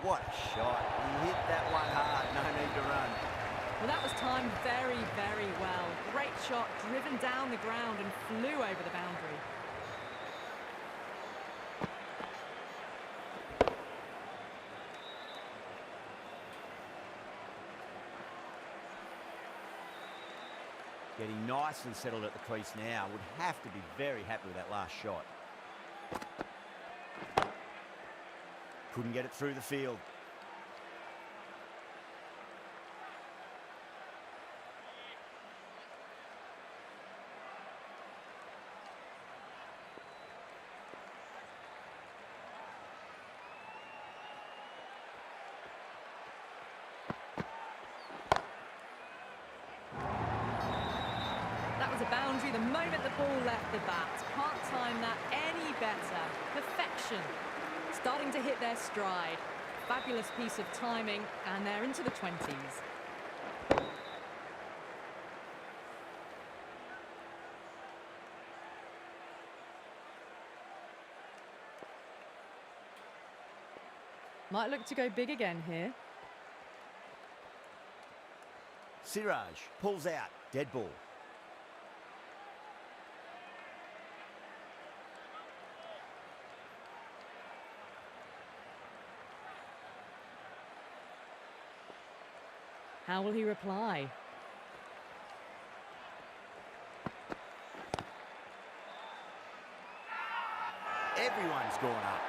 What a shot. He hit that one hard. No need to run. Well, that was timed very, very well. Great shot, driven down the ground and flew over the boundary. Getting nicely settled at the crease now. Would have to be very happy with that last shot. Couldn't get it through the field. That was a boundary the moment the ball left the bat. Can't time that any better. Perfection. Starting to hit their stride. Fabulous piece of timing, and they're into the 20s. Might look to go big again here. Siraj pulls out. Dead ball. How will he reply? Everyone's gone up.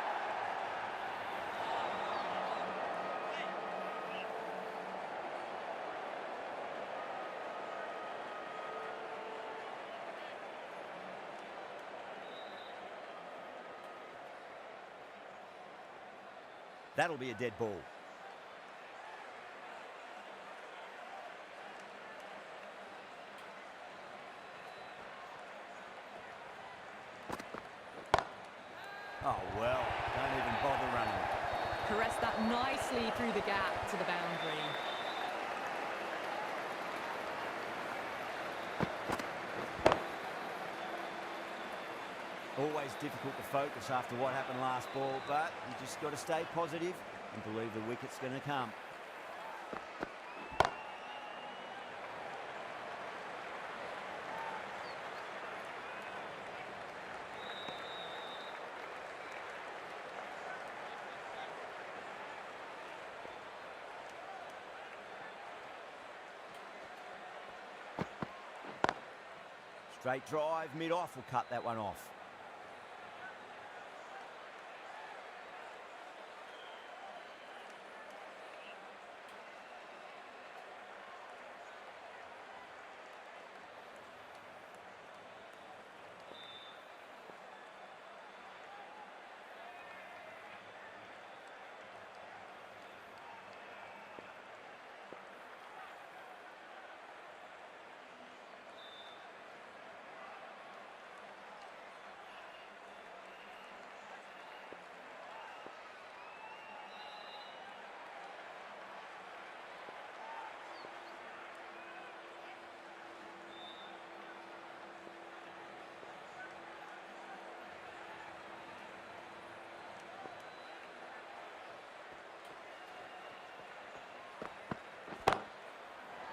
That'll be a dead ball. Oh, well, don't even bother running. Caressed that nicely through the gap to the boundary. Always difficult to focus after what happened last ball, but you just got to stay positive and believe the wicket's going to come. Straight drive, mid-off will cut that one off.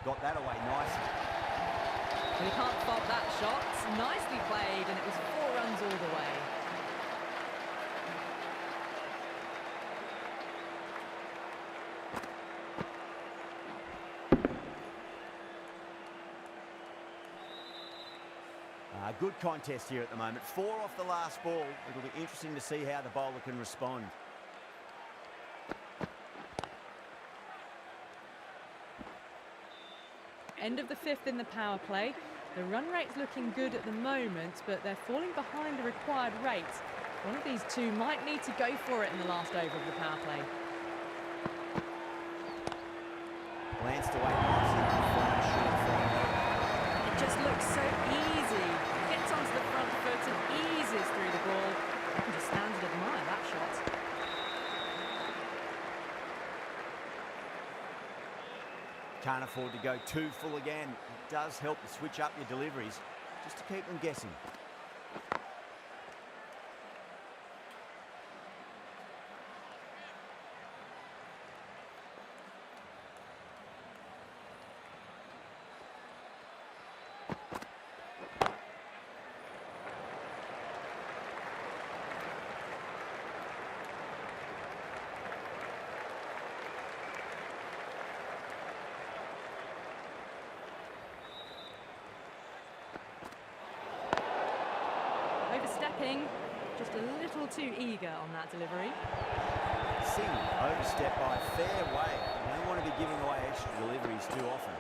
Got that away nicely. We can't fault that shot. Nicely played, and it was 4 runs all the way. A good contest here at the moment. 4 off the last ball. It'll be interesting to see how the bowler can respond. End of the 5th in the power play. The run rate's looking good at the moment, but they're falling behind the required rate. One of these two might need to go for it in the last over of the power play. Glanced away nicely. It just looks so easy. Gets onto the front foot and eases through the ball. I can just stand and admire that shot. Can't afford to go too full again. It does help to switch up your deliveries just to keep them guessing. Overstepping, just a little too eager on that delivery. Singh overstepped by a fair way. You don't want to be giving away extra deliveries too often.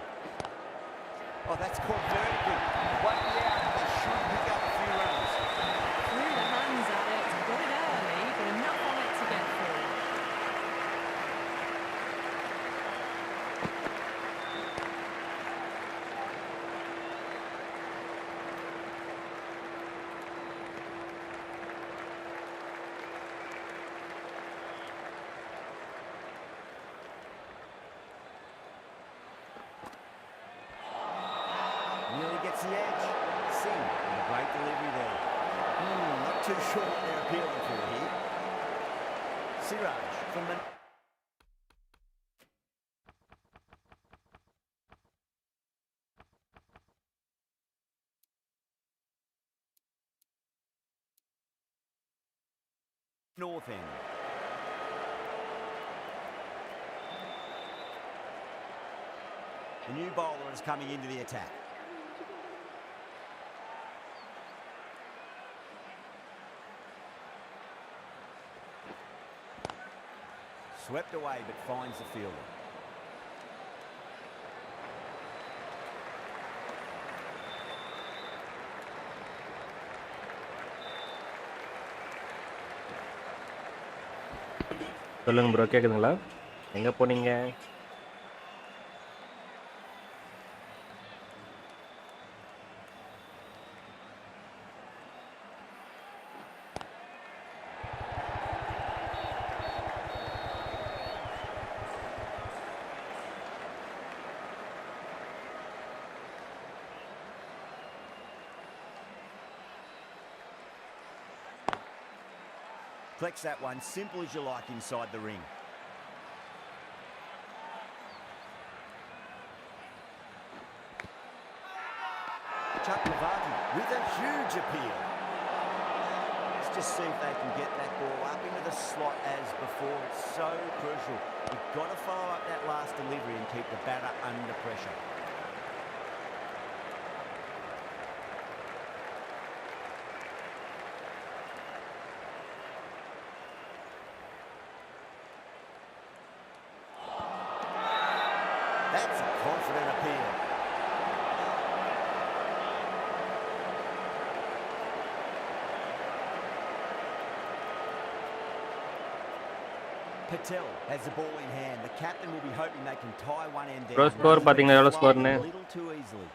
Oh, that's caught very good. One out, they should pick up a few runs. Threw the hands at it, got it early, but enough on it to get through. Nearly gets the edge. Singh, with a great delivery there. Not too sure what they're appealing for here. Siraj from the... North end. The new bowler is coming into the attack. Swept away but finds the fielder. சொல்லுங்க bro, கேக்குதுங்களா? எங்க போனீங்க? Flex that one, simple as you like inside the ring. Chakravarti with a huge appeal. Let's just see if they can get that ball up into the slot as before. It's so crucial. You've got to follow up that last delivery and keep the batter under pressure. That's a confident appeal. Patel has the ball in hand. The captain will be hoping they can tie one end down. Bro, score பாத்தீங்களா எவ்வளவு ஸ்கோர்னு? A little too easily.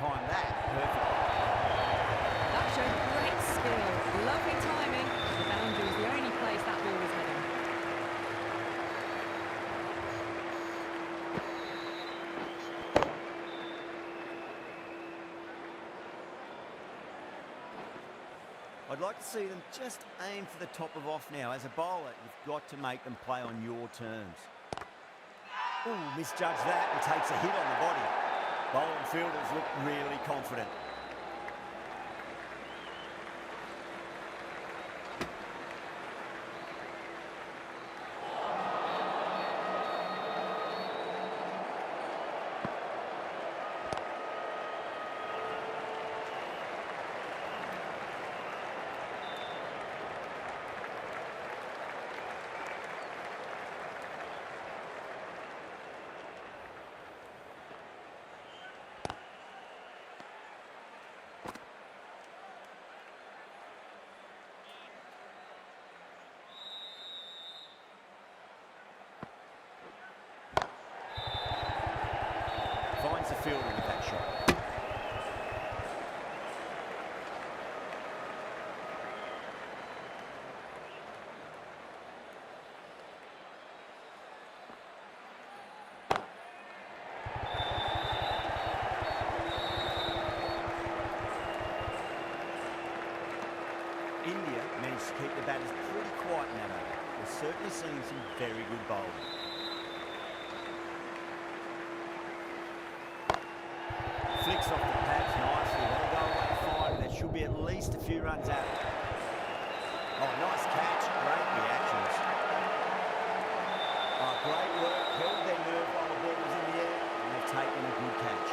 Time that perfectly. That showed great skill, lovely timing. The boundary was the only place that ball was heading. I'd like to see them just aim for the top of off now. As a bowler, you've got to make them play on your terms. Ooh, misjudged that and takes a hit on the body. Bowling fielders look really confident. tighten that over. We're certainly seeing some very good bowling. Flicks off the pads nicely. They'll go away fine. There should be at least a few runs out. Oh, nice catch. Great reactions. Oh, great work. Held their nerve while the ball was in the air, and they've taken a good catch.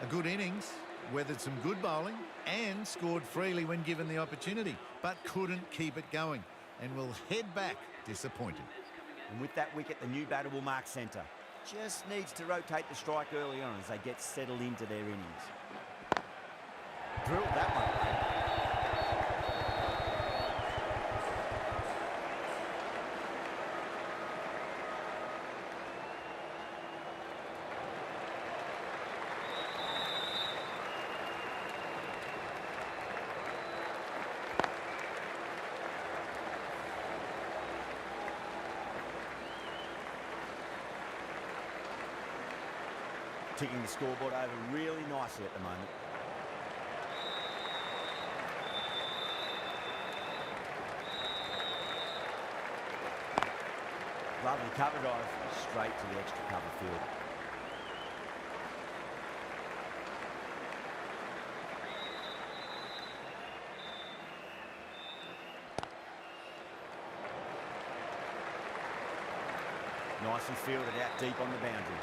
A good innings, weathered some good bowling and scored freely when given the opportunity, but couldn't keep it going and will head back disappointed. And with that wicket, the new batter will mark centre. Just needs to rotate the strike early on as they get settled into their innings. Drilled that one, mate. Ticking the scoreboard over really nicely at the moment. Lovely cover drive straight to the extra cover field. Nicely fielded out deep on the boundary.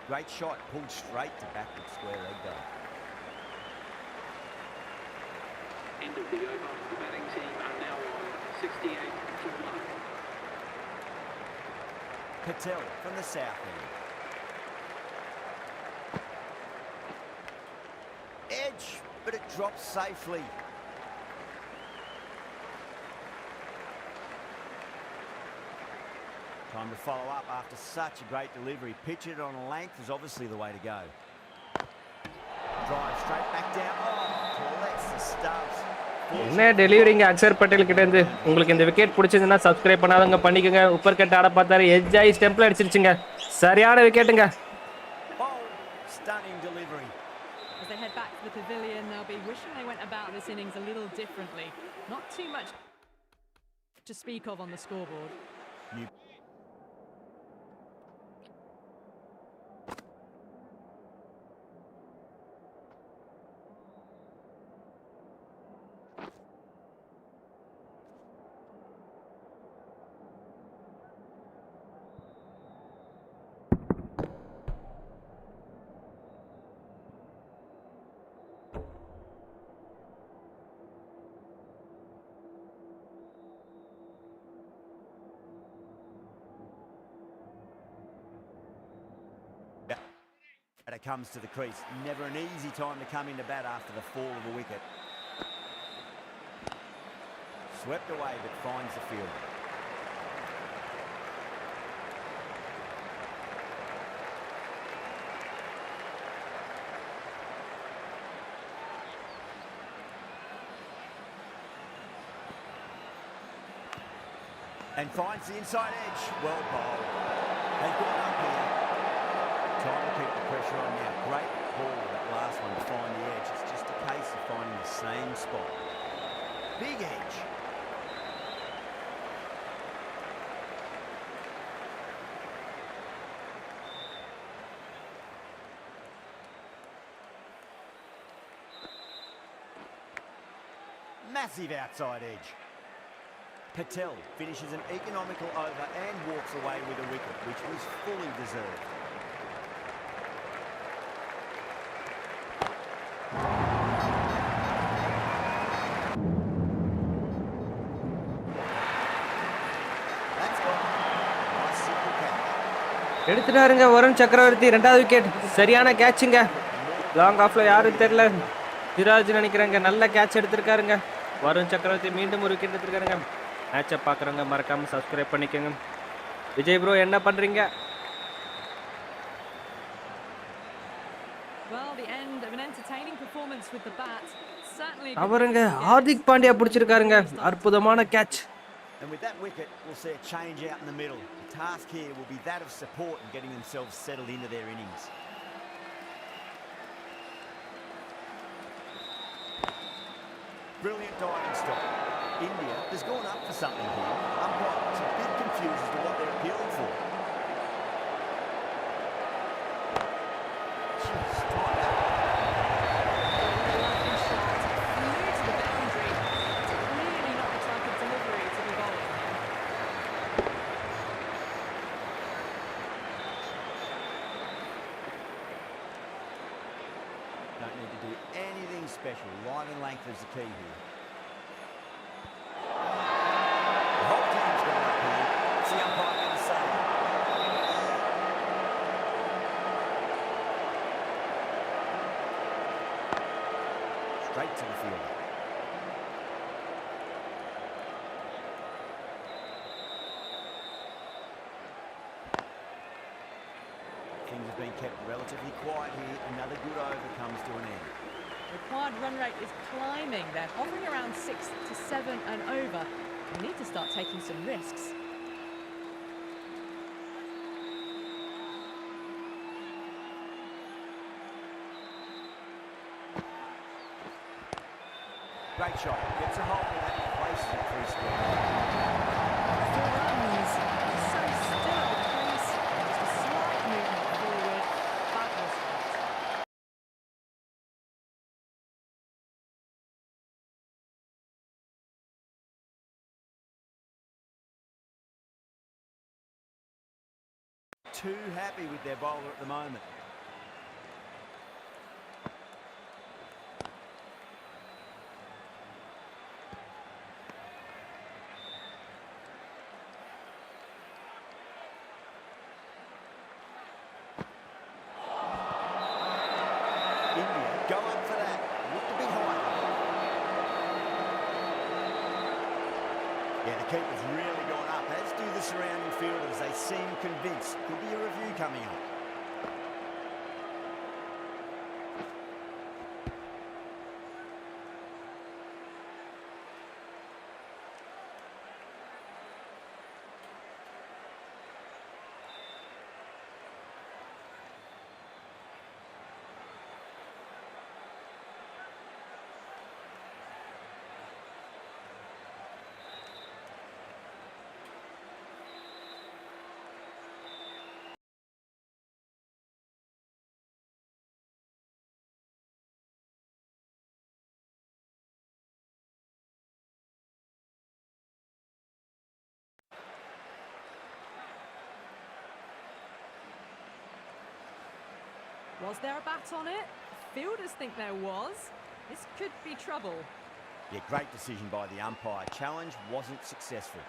Great shot, pulled straight to backward square leg though. End of the over. The batting team are now on 68 for 1. Patel from the south end. Edge, but it drops safely. Time to follow up after such a great delivery. Pitch it on a length is obviously the way to go. Drive straight back down. Oh, collects the stubs. என்ன டெலிவரிங்க அக்ஷர் பட்டேல் கிட்ட இருந்து. உங்களுக்கு இந்த wicket பிடிச்சிருந்தா subscribe பண்ணாதவங்க பண்ணிக்கோங்க. உப்பர் cut ஆட பார்த்தாரு, எட்ஜ் ஆகி ஸ்டெம்பில் அடிச்சிருச்சுங்க. சரியான விக்கெட்டுங்க. Stunning delivery. As they head back to the pavilion, they'll be wishing they went about this innings a little differently. Not too much to speak of on the scoreboard. It comes to the crease. Never an easy time to come into bat after the fall of a wicket. Swept away but finds the field. And finds the inside edge. Well bowled. They've got up here. Trying to keep the pressure on now. Great ball, that last one, to find the edge. It's just a case of finding the same spot. Big edge. Massive outside edge. Patel finishes an economical over and walks away with a wicket, which was fully deserved. எடுத்துட்டாருங்க Varun சக்கரவர்த்தி. ரெண்டாவது wicket. சரியான கேட்சுங்க. Long ஆஃப்ல யாரும் தெரியல, சிராஜ் நினைக்கிறேங்க. நல்ல catch எடுத்திருக்காருங்க Varun சக்கரவர்த்தி. மீண்டும் ஒரு விக்கெட் எடுத்திருக்காருங்க. மேட்சை பார்க்குறவங்க மறக்காமல் சப்ஸ்கிரைப் பண்ணிக்கோங்க. விஜய் ப்ரோ என்ன பண்றீங்க? Well, the end of an entertaining performance with the bat. Certainly a good அவருங்க wicket to get. Hardik Pandya பிடிச்சிருக்காருங்க. அற்புதமான catch. And with that wicket, we'll see a change out in the middle. The task here will be that of support and getting themselves settled into their innings. Brilliant diving stop. India has gone up for something here. Umpires a bit confused as to what they're appealing for. Jeez, tight up. Lovely shot. Flew to the boundary. Clearly not the type of delivery to be bowling. Don't need to do anything special. Line and length is the key here. The whole team's gone up here. What's the umpire going to say? Straight to the fielder. Things have been kept relatively quiet here. Another good over comes to an end. Required run rate is climbing. They're hovering around 6 to 7 and over. They need to start taking some risks. Great shot. Gets a hold of that and places it through square. 4 runs. So still at the crease. Just a slight movement forward. Fabulous shot. Too happy with their bowler at the moment. India go up for that. Looked a bit high. Yeah, the keeper's really gone up, as do the surrounding fielders. They seem convinced. Could be a review coming up. Was there a bat on it? Fielders think there was. This could be trouble. Yeah, great decision by the umpire. Challenge wasn't successful.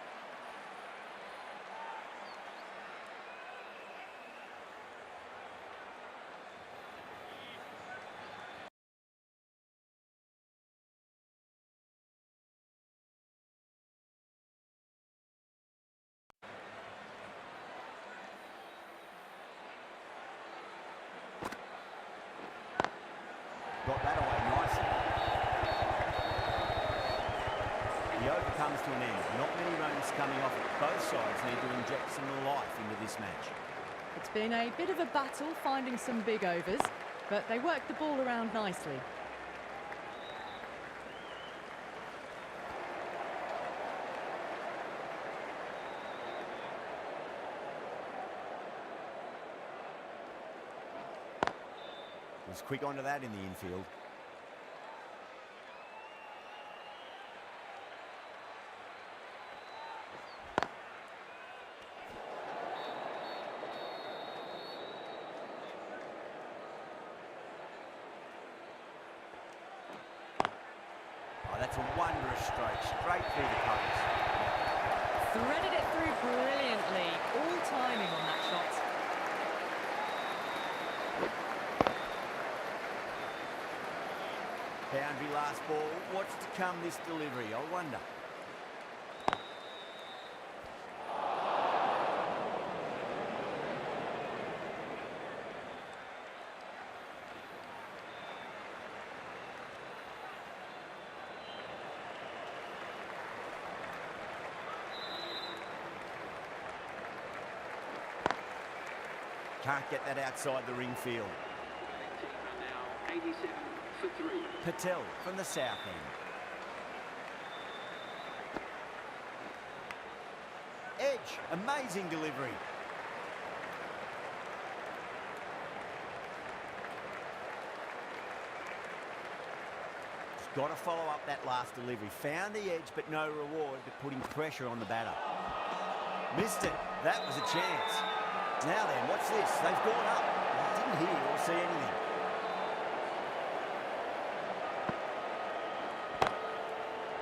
Got that away nicely. The over comes to an end. Not many runs coming off it. Both sides need to inject some life into this match. It's been a bit of a battle finding some big overs, but they worked the ball around nicely. Was quick onto that in the infield. Oh, that's a wondrous stroke, straight through the covers. Threaded it through brilliantly. All timing on that shot. Boundary last ball. What's to come this delivery, I wonder. Can't get that outside the ring field. Team are now 87 for 3. Patel from the south end. Edge, amazing delivery. He's got to follow up that last delivery. Found the edge, but no reward, but putting pressure on the batter. Missed it. That was a chance. Now then, what's this? They've gone up. Didn't hear or see anything.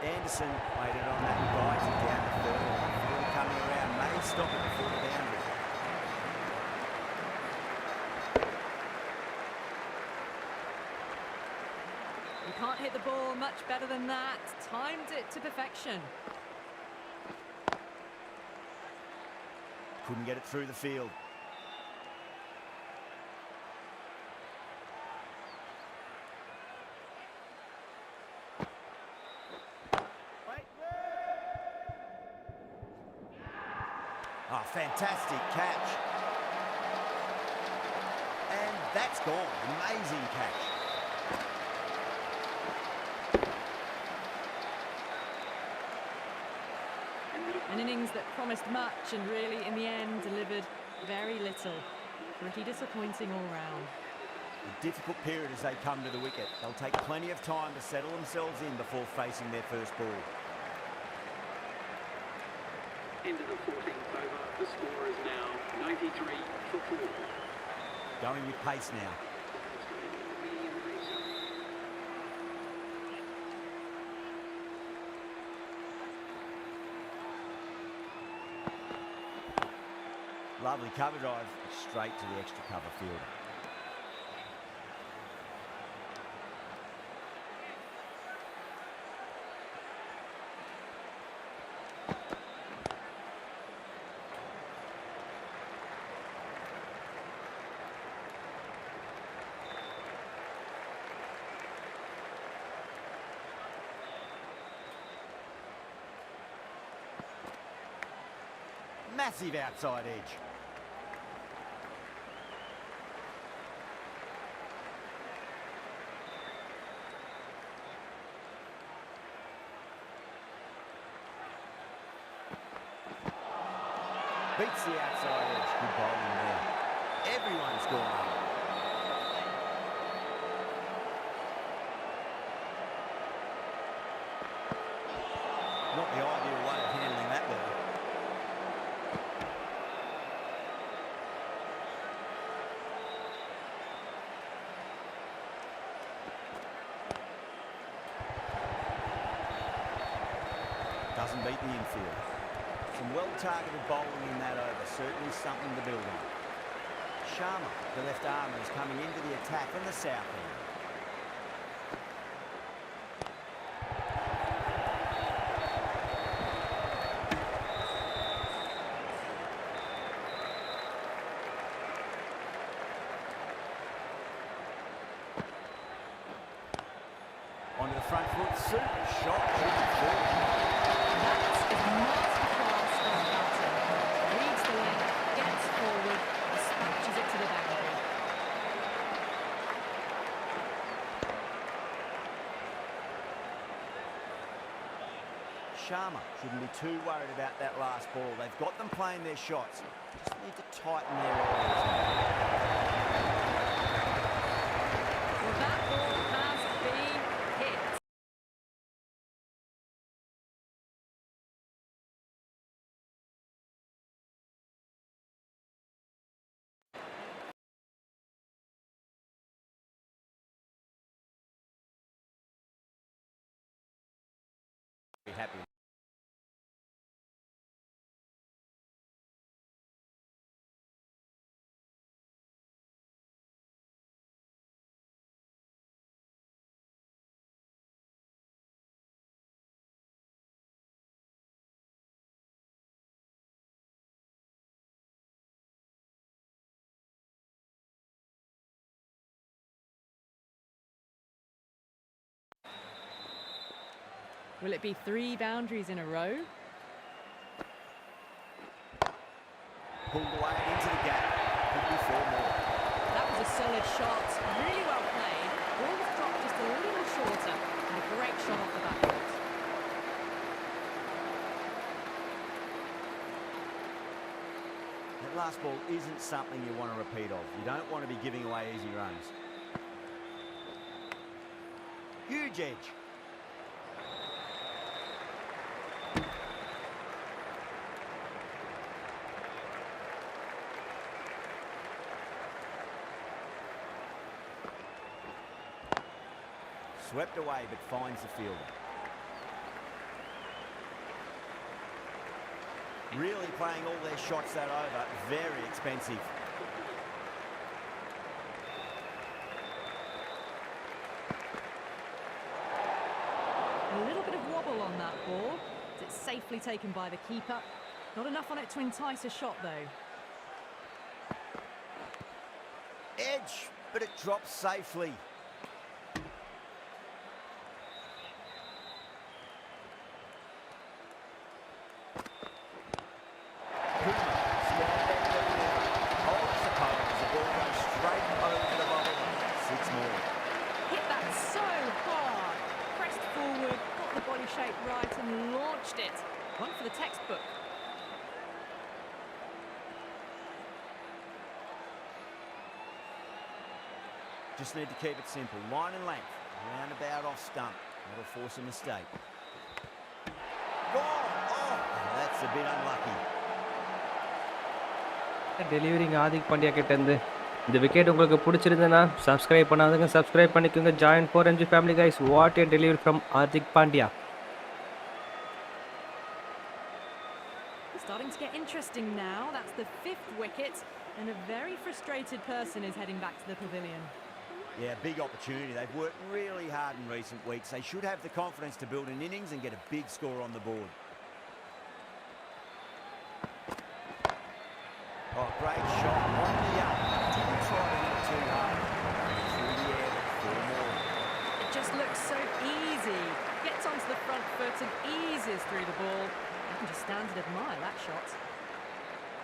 Anderson waited on that rising down the third. Field coming around, may stop it before the boundary. You can't hit the ball much better than that. Timed it to perfection. Couldn't get it through the field. Oh, fantastic catch. And that's gone. Amazing catch. An innings that promised much and really, in the end, delivered very little. Pretty disappointing all round. A difficult period as they come to the wicket. They'll take plenty of time to settle themselves in before facing their first ball. Into the 14th over, the score is now 93 for 4. Going with pace now. Lovely cover drive, straight to the extra cover fielder. Massive outside edge. Beats the outside edge. Good bowling there. Everyone's gone up. Not the ideal way of handling that ball. Doesn't beat the infield. Some well-targeted bowling in that over, certainly something to build on. Sharma, the left armer, is coming into the attack on the south end. Onto the front foot, super shot, shooting forward. Sharma shouldn't be too worried about that last ball. They've got them playing their shots. Just need to tighten their areas. Well, that ball has been hit. Be happy. Will it be 3 boundaries in a row? Pulled away into the gap. Could be 4 more. That was a solid shot, really well played. Ball was dropped just a little shorter, and a great shot off the back foot. That last ball isn't something you want to repeat of. You don't want to be giving away easy runs. Huge edge. Swept away, but finds the fielder. Really playing all their shots that over. Very expensive. A little bit of wobble on that ball. It's safely taken by the keeper. Not enough on it to entice a shot, though. Edge, but it drops safely. Hit that so hard. Pressed forward, got the body shape right and launched it. One for the textbook. Just need to keep it simple. Line and length. Roundabout off stump. That'll force a mistake. Gone! Oh, that's a bit unlucky. Delivering Adhik Pandya கிட்டேருந்து. இந்த wicket உங்களுக்கு பிடிச்சிருந்ததுன்னா subscribe பண்ணாதவங்க subscribe பண்ணிக்கோங்க. Join 4MG family guys. What A delivery from Adhik Pandya. Starting to get interesting now. That's the 5th wicket, and a very frustrated person is heading back to the pavilion. Yeah, big opportunity. They've worked really hard in recent weeks. They should have the confidence to build an innings and get a big score on the board. Oh, great shot on the up. Didn't try to hit it too hard. Through the air, but 4 more. It just looks so easy. Gets onto the front foot and eases through the ball. You can just stand and admire that shot.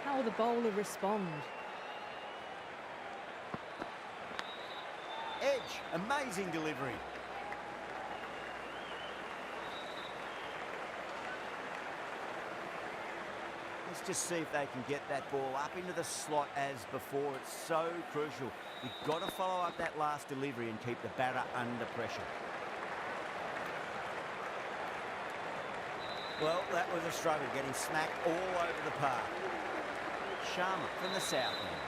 How will the bowler respond? Edge, amazing delivery. Let's just see if they can get that ball up into the slot as before. It's so crucial. You've got to follow up that last delivery and keep the batter under pressure. Well, that was a struggle, getting smacked all over the park. Sharma from the south end.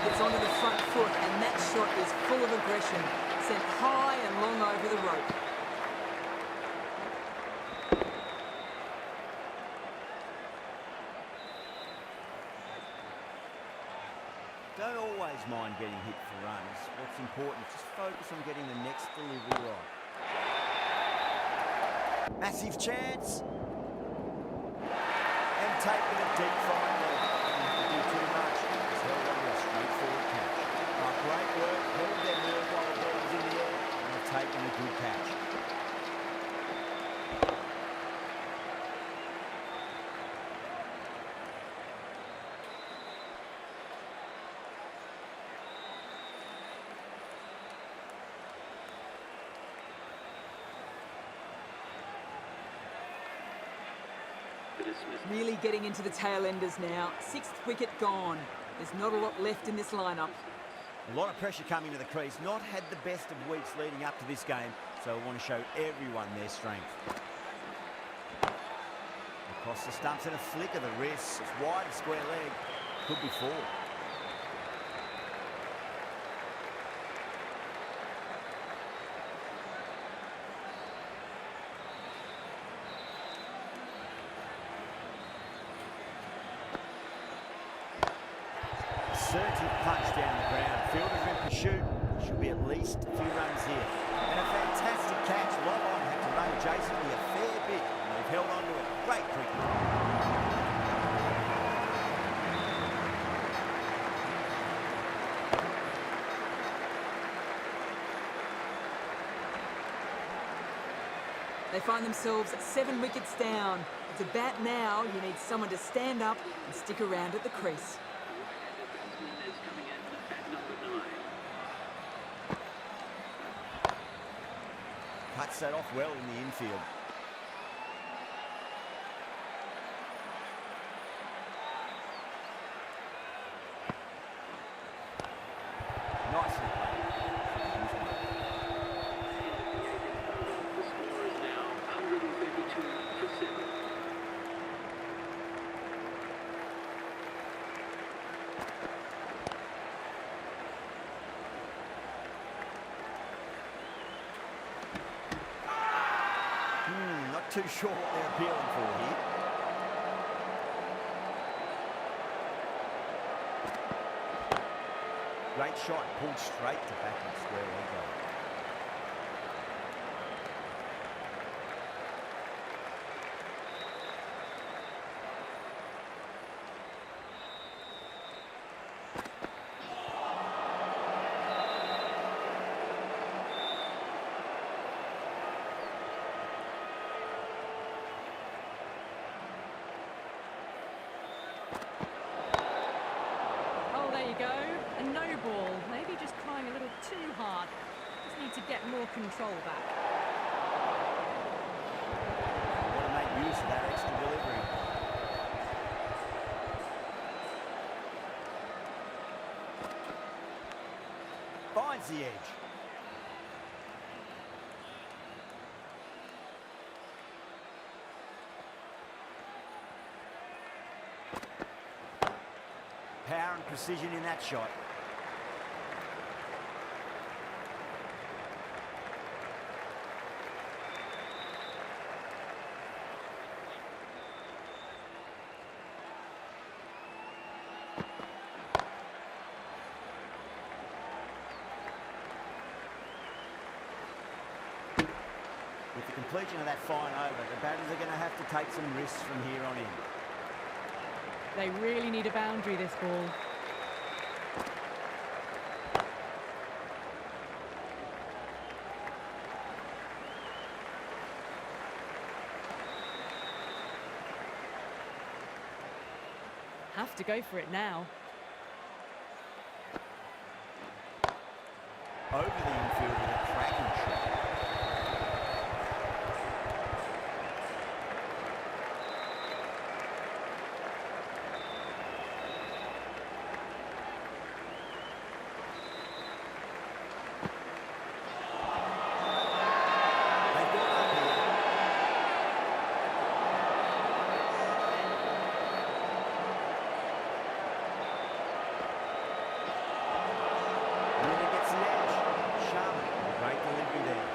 Gets onto the front foot, and that shot is full of aggression. Sent high and long over the rope. Don't always mind getting hit for runs. What's important is just focus on getting the next delivery right. Massive chance. And taking it deep finally. Didn't do too much. It's held on to a straightforward catch. Oh, great work. Held their nerve while the ball was in the air. And they've taken a good catch. Really getting into the tail enders now. 6th wicket gone. There's not a lot left in this lineup. A lot of pressure coming to the crease. Not had the best of weeks leading up to this game, so I want to show everyone their strength. Across the stumps and a flick of the wrist. It's wide of square leg. Could be 4. Assertive punch down the ground. Fielders in pursuit. Should be at least a few runs here. And a fantastic catch. Lob on had to run adjacently a fair bit. And they've held on to it. Great cricket. They find themselves 7 wickets down. To bat now, you need someone to stand up and stick around at the crease. Batsman is coming in at number 9. Cuts that off well in the infield. Nicely played. The score is now 132 for 7. Not too sure what they're appealing for here. Great shot, pulled straight to back and square leg goal. Oh, there you go. A no ball. Maybe just trying a little too hard. Just need to get more control back. Want to make use of that extra delivery. Finds the edge. Power and precision in that shot. With the completion of that fine over, the batters are going to have to take some risks from here on in. They really need a boundary, this ball. Have to go for it now. Over the infield with a cracking shot. They've got up here. Really gets the edge. Sharp. Great delivery there.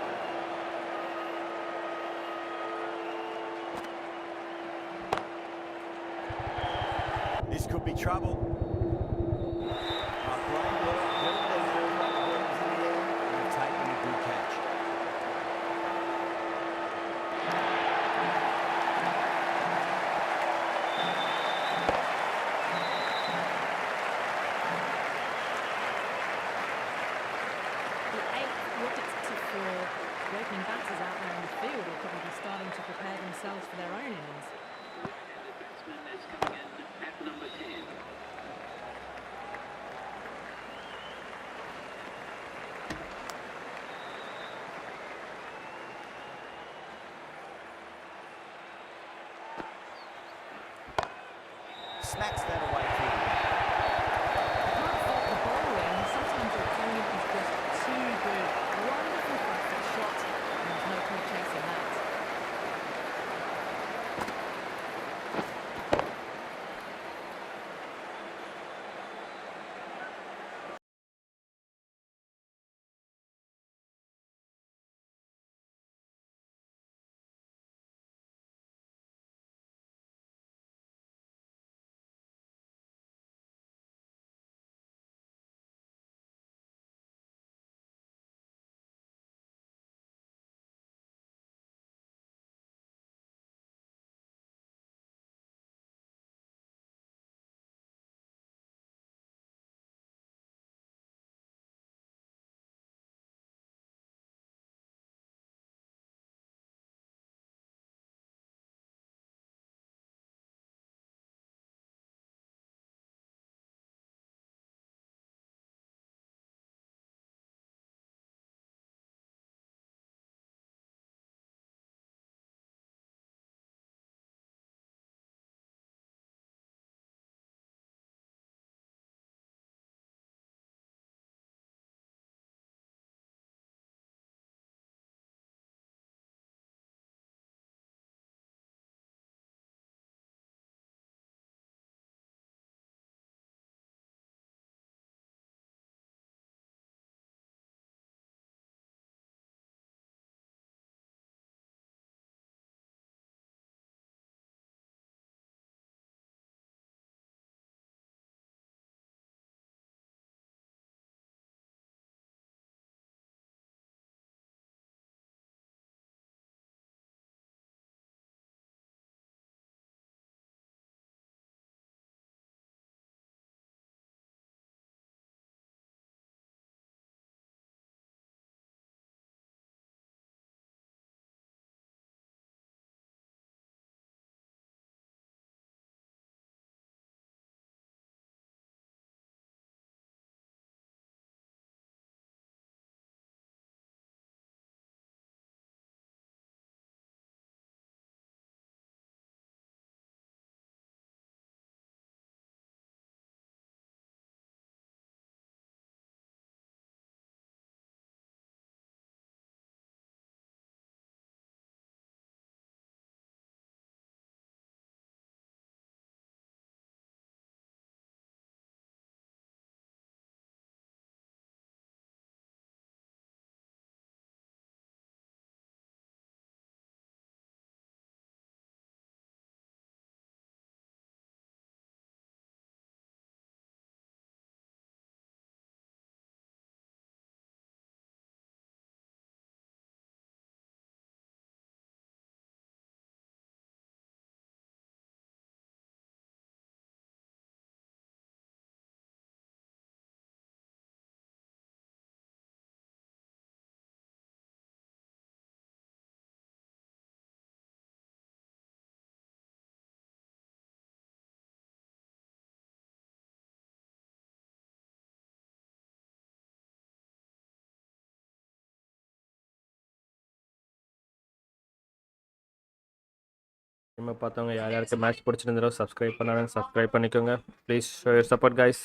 This could be trouble. Great work. Built the ball, got the balls in the air, and have taken a good catch. The 8th wicket to fall. Working batters out there in the field will probably be starting to prepare themselves for their own innings. Right-handed batsman is coming in at number 10. Smacks that away through the net. Can't fault the bowling. Sometimes your opponent is just too good. Wonderful front-foot shot, and there's no point chasing that. திரும்ப பார்த்தவங்க யார் யாருக்கு match பிடிச்சிருந்தாரோ subscribe பண்ணாங்க, subscribe பண்ணிக்கோங்க. Please show your support guys.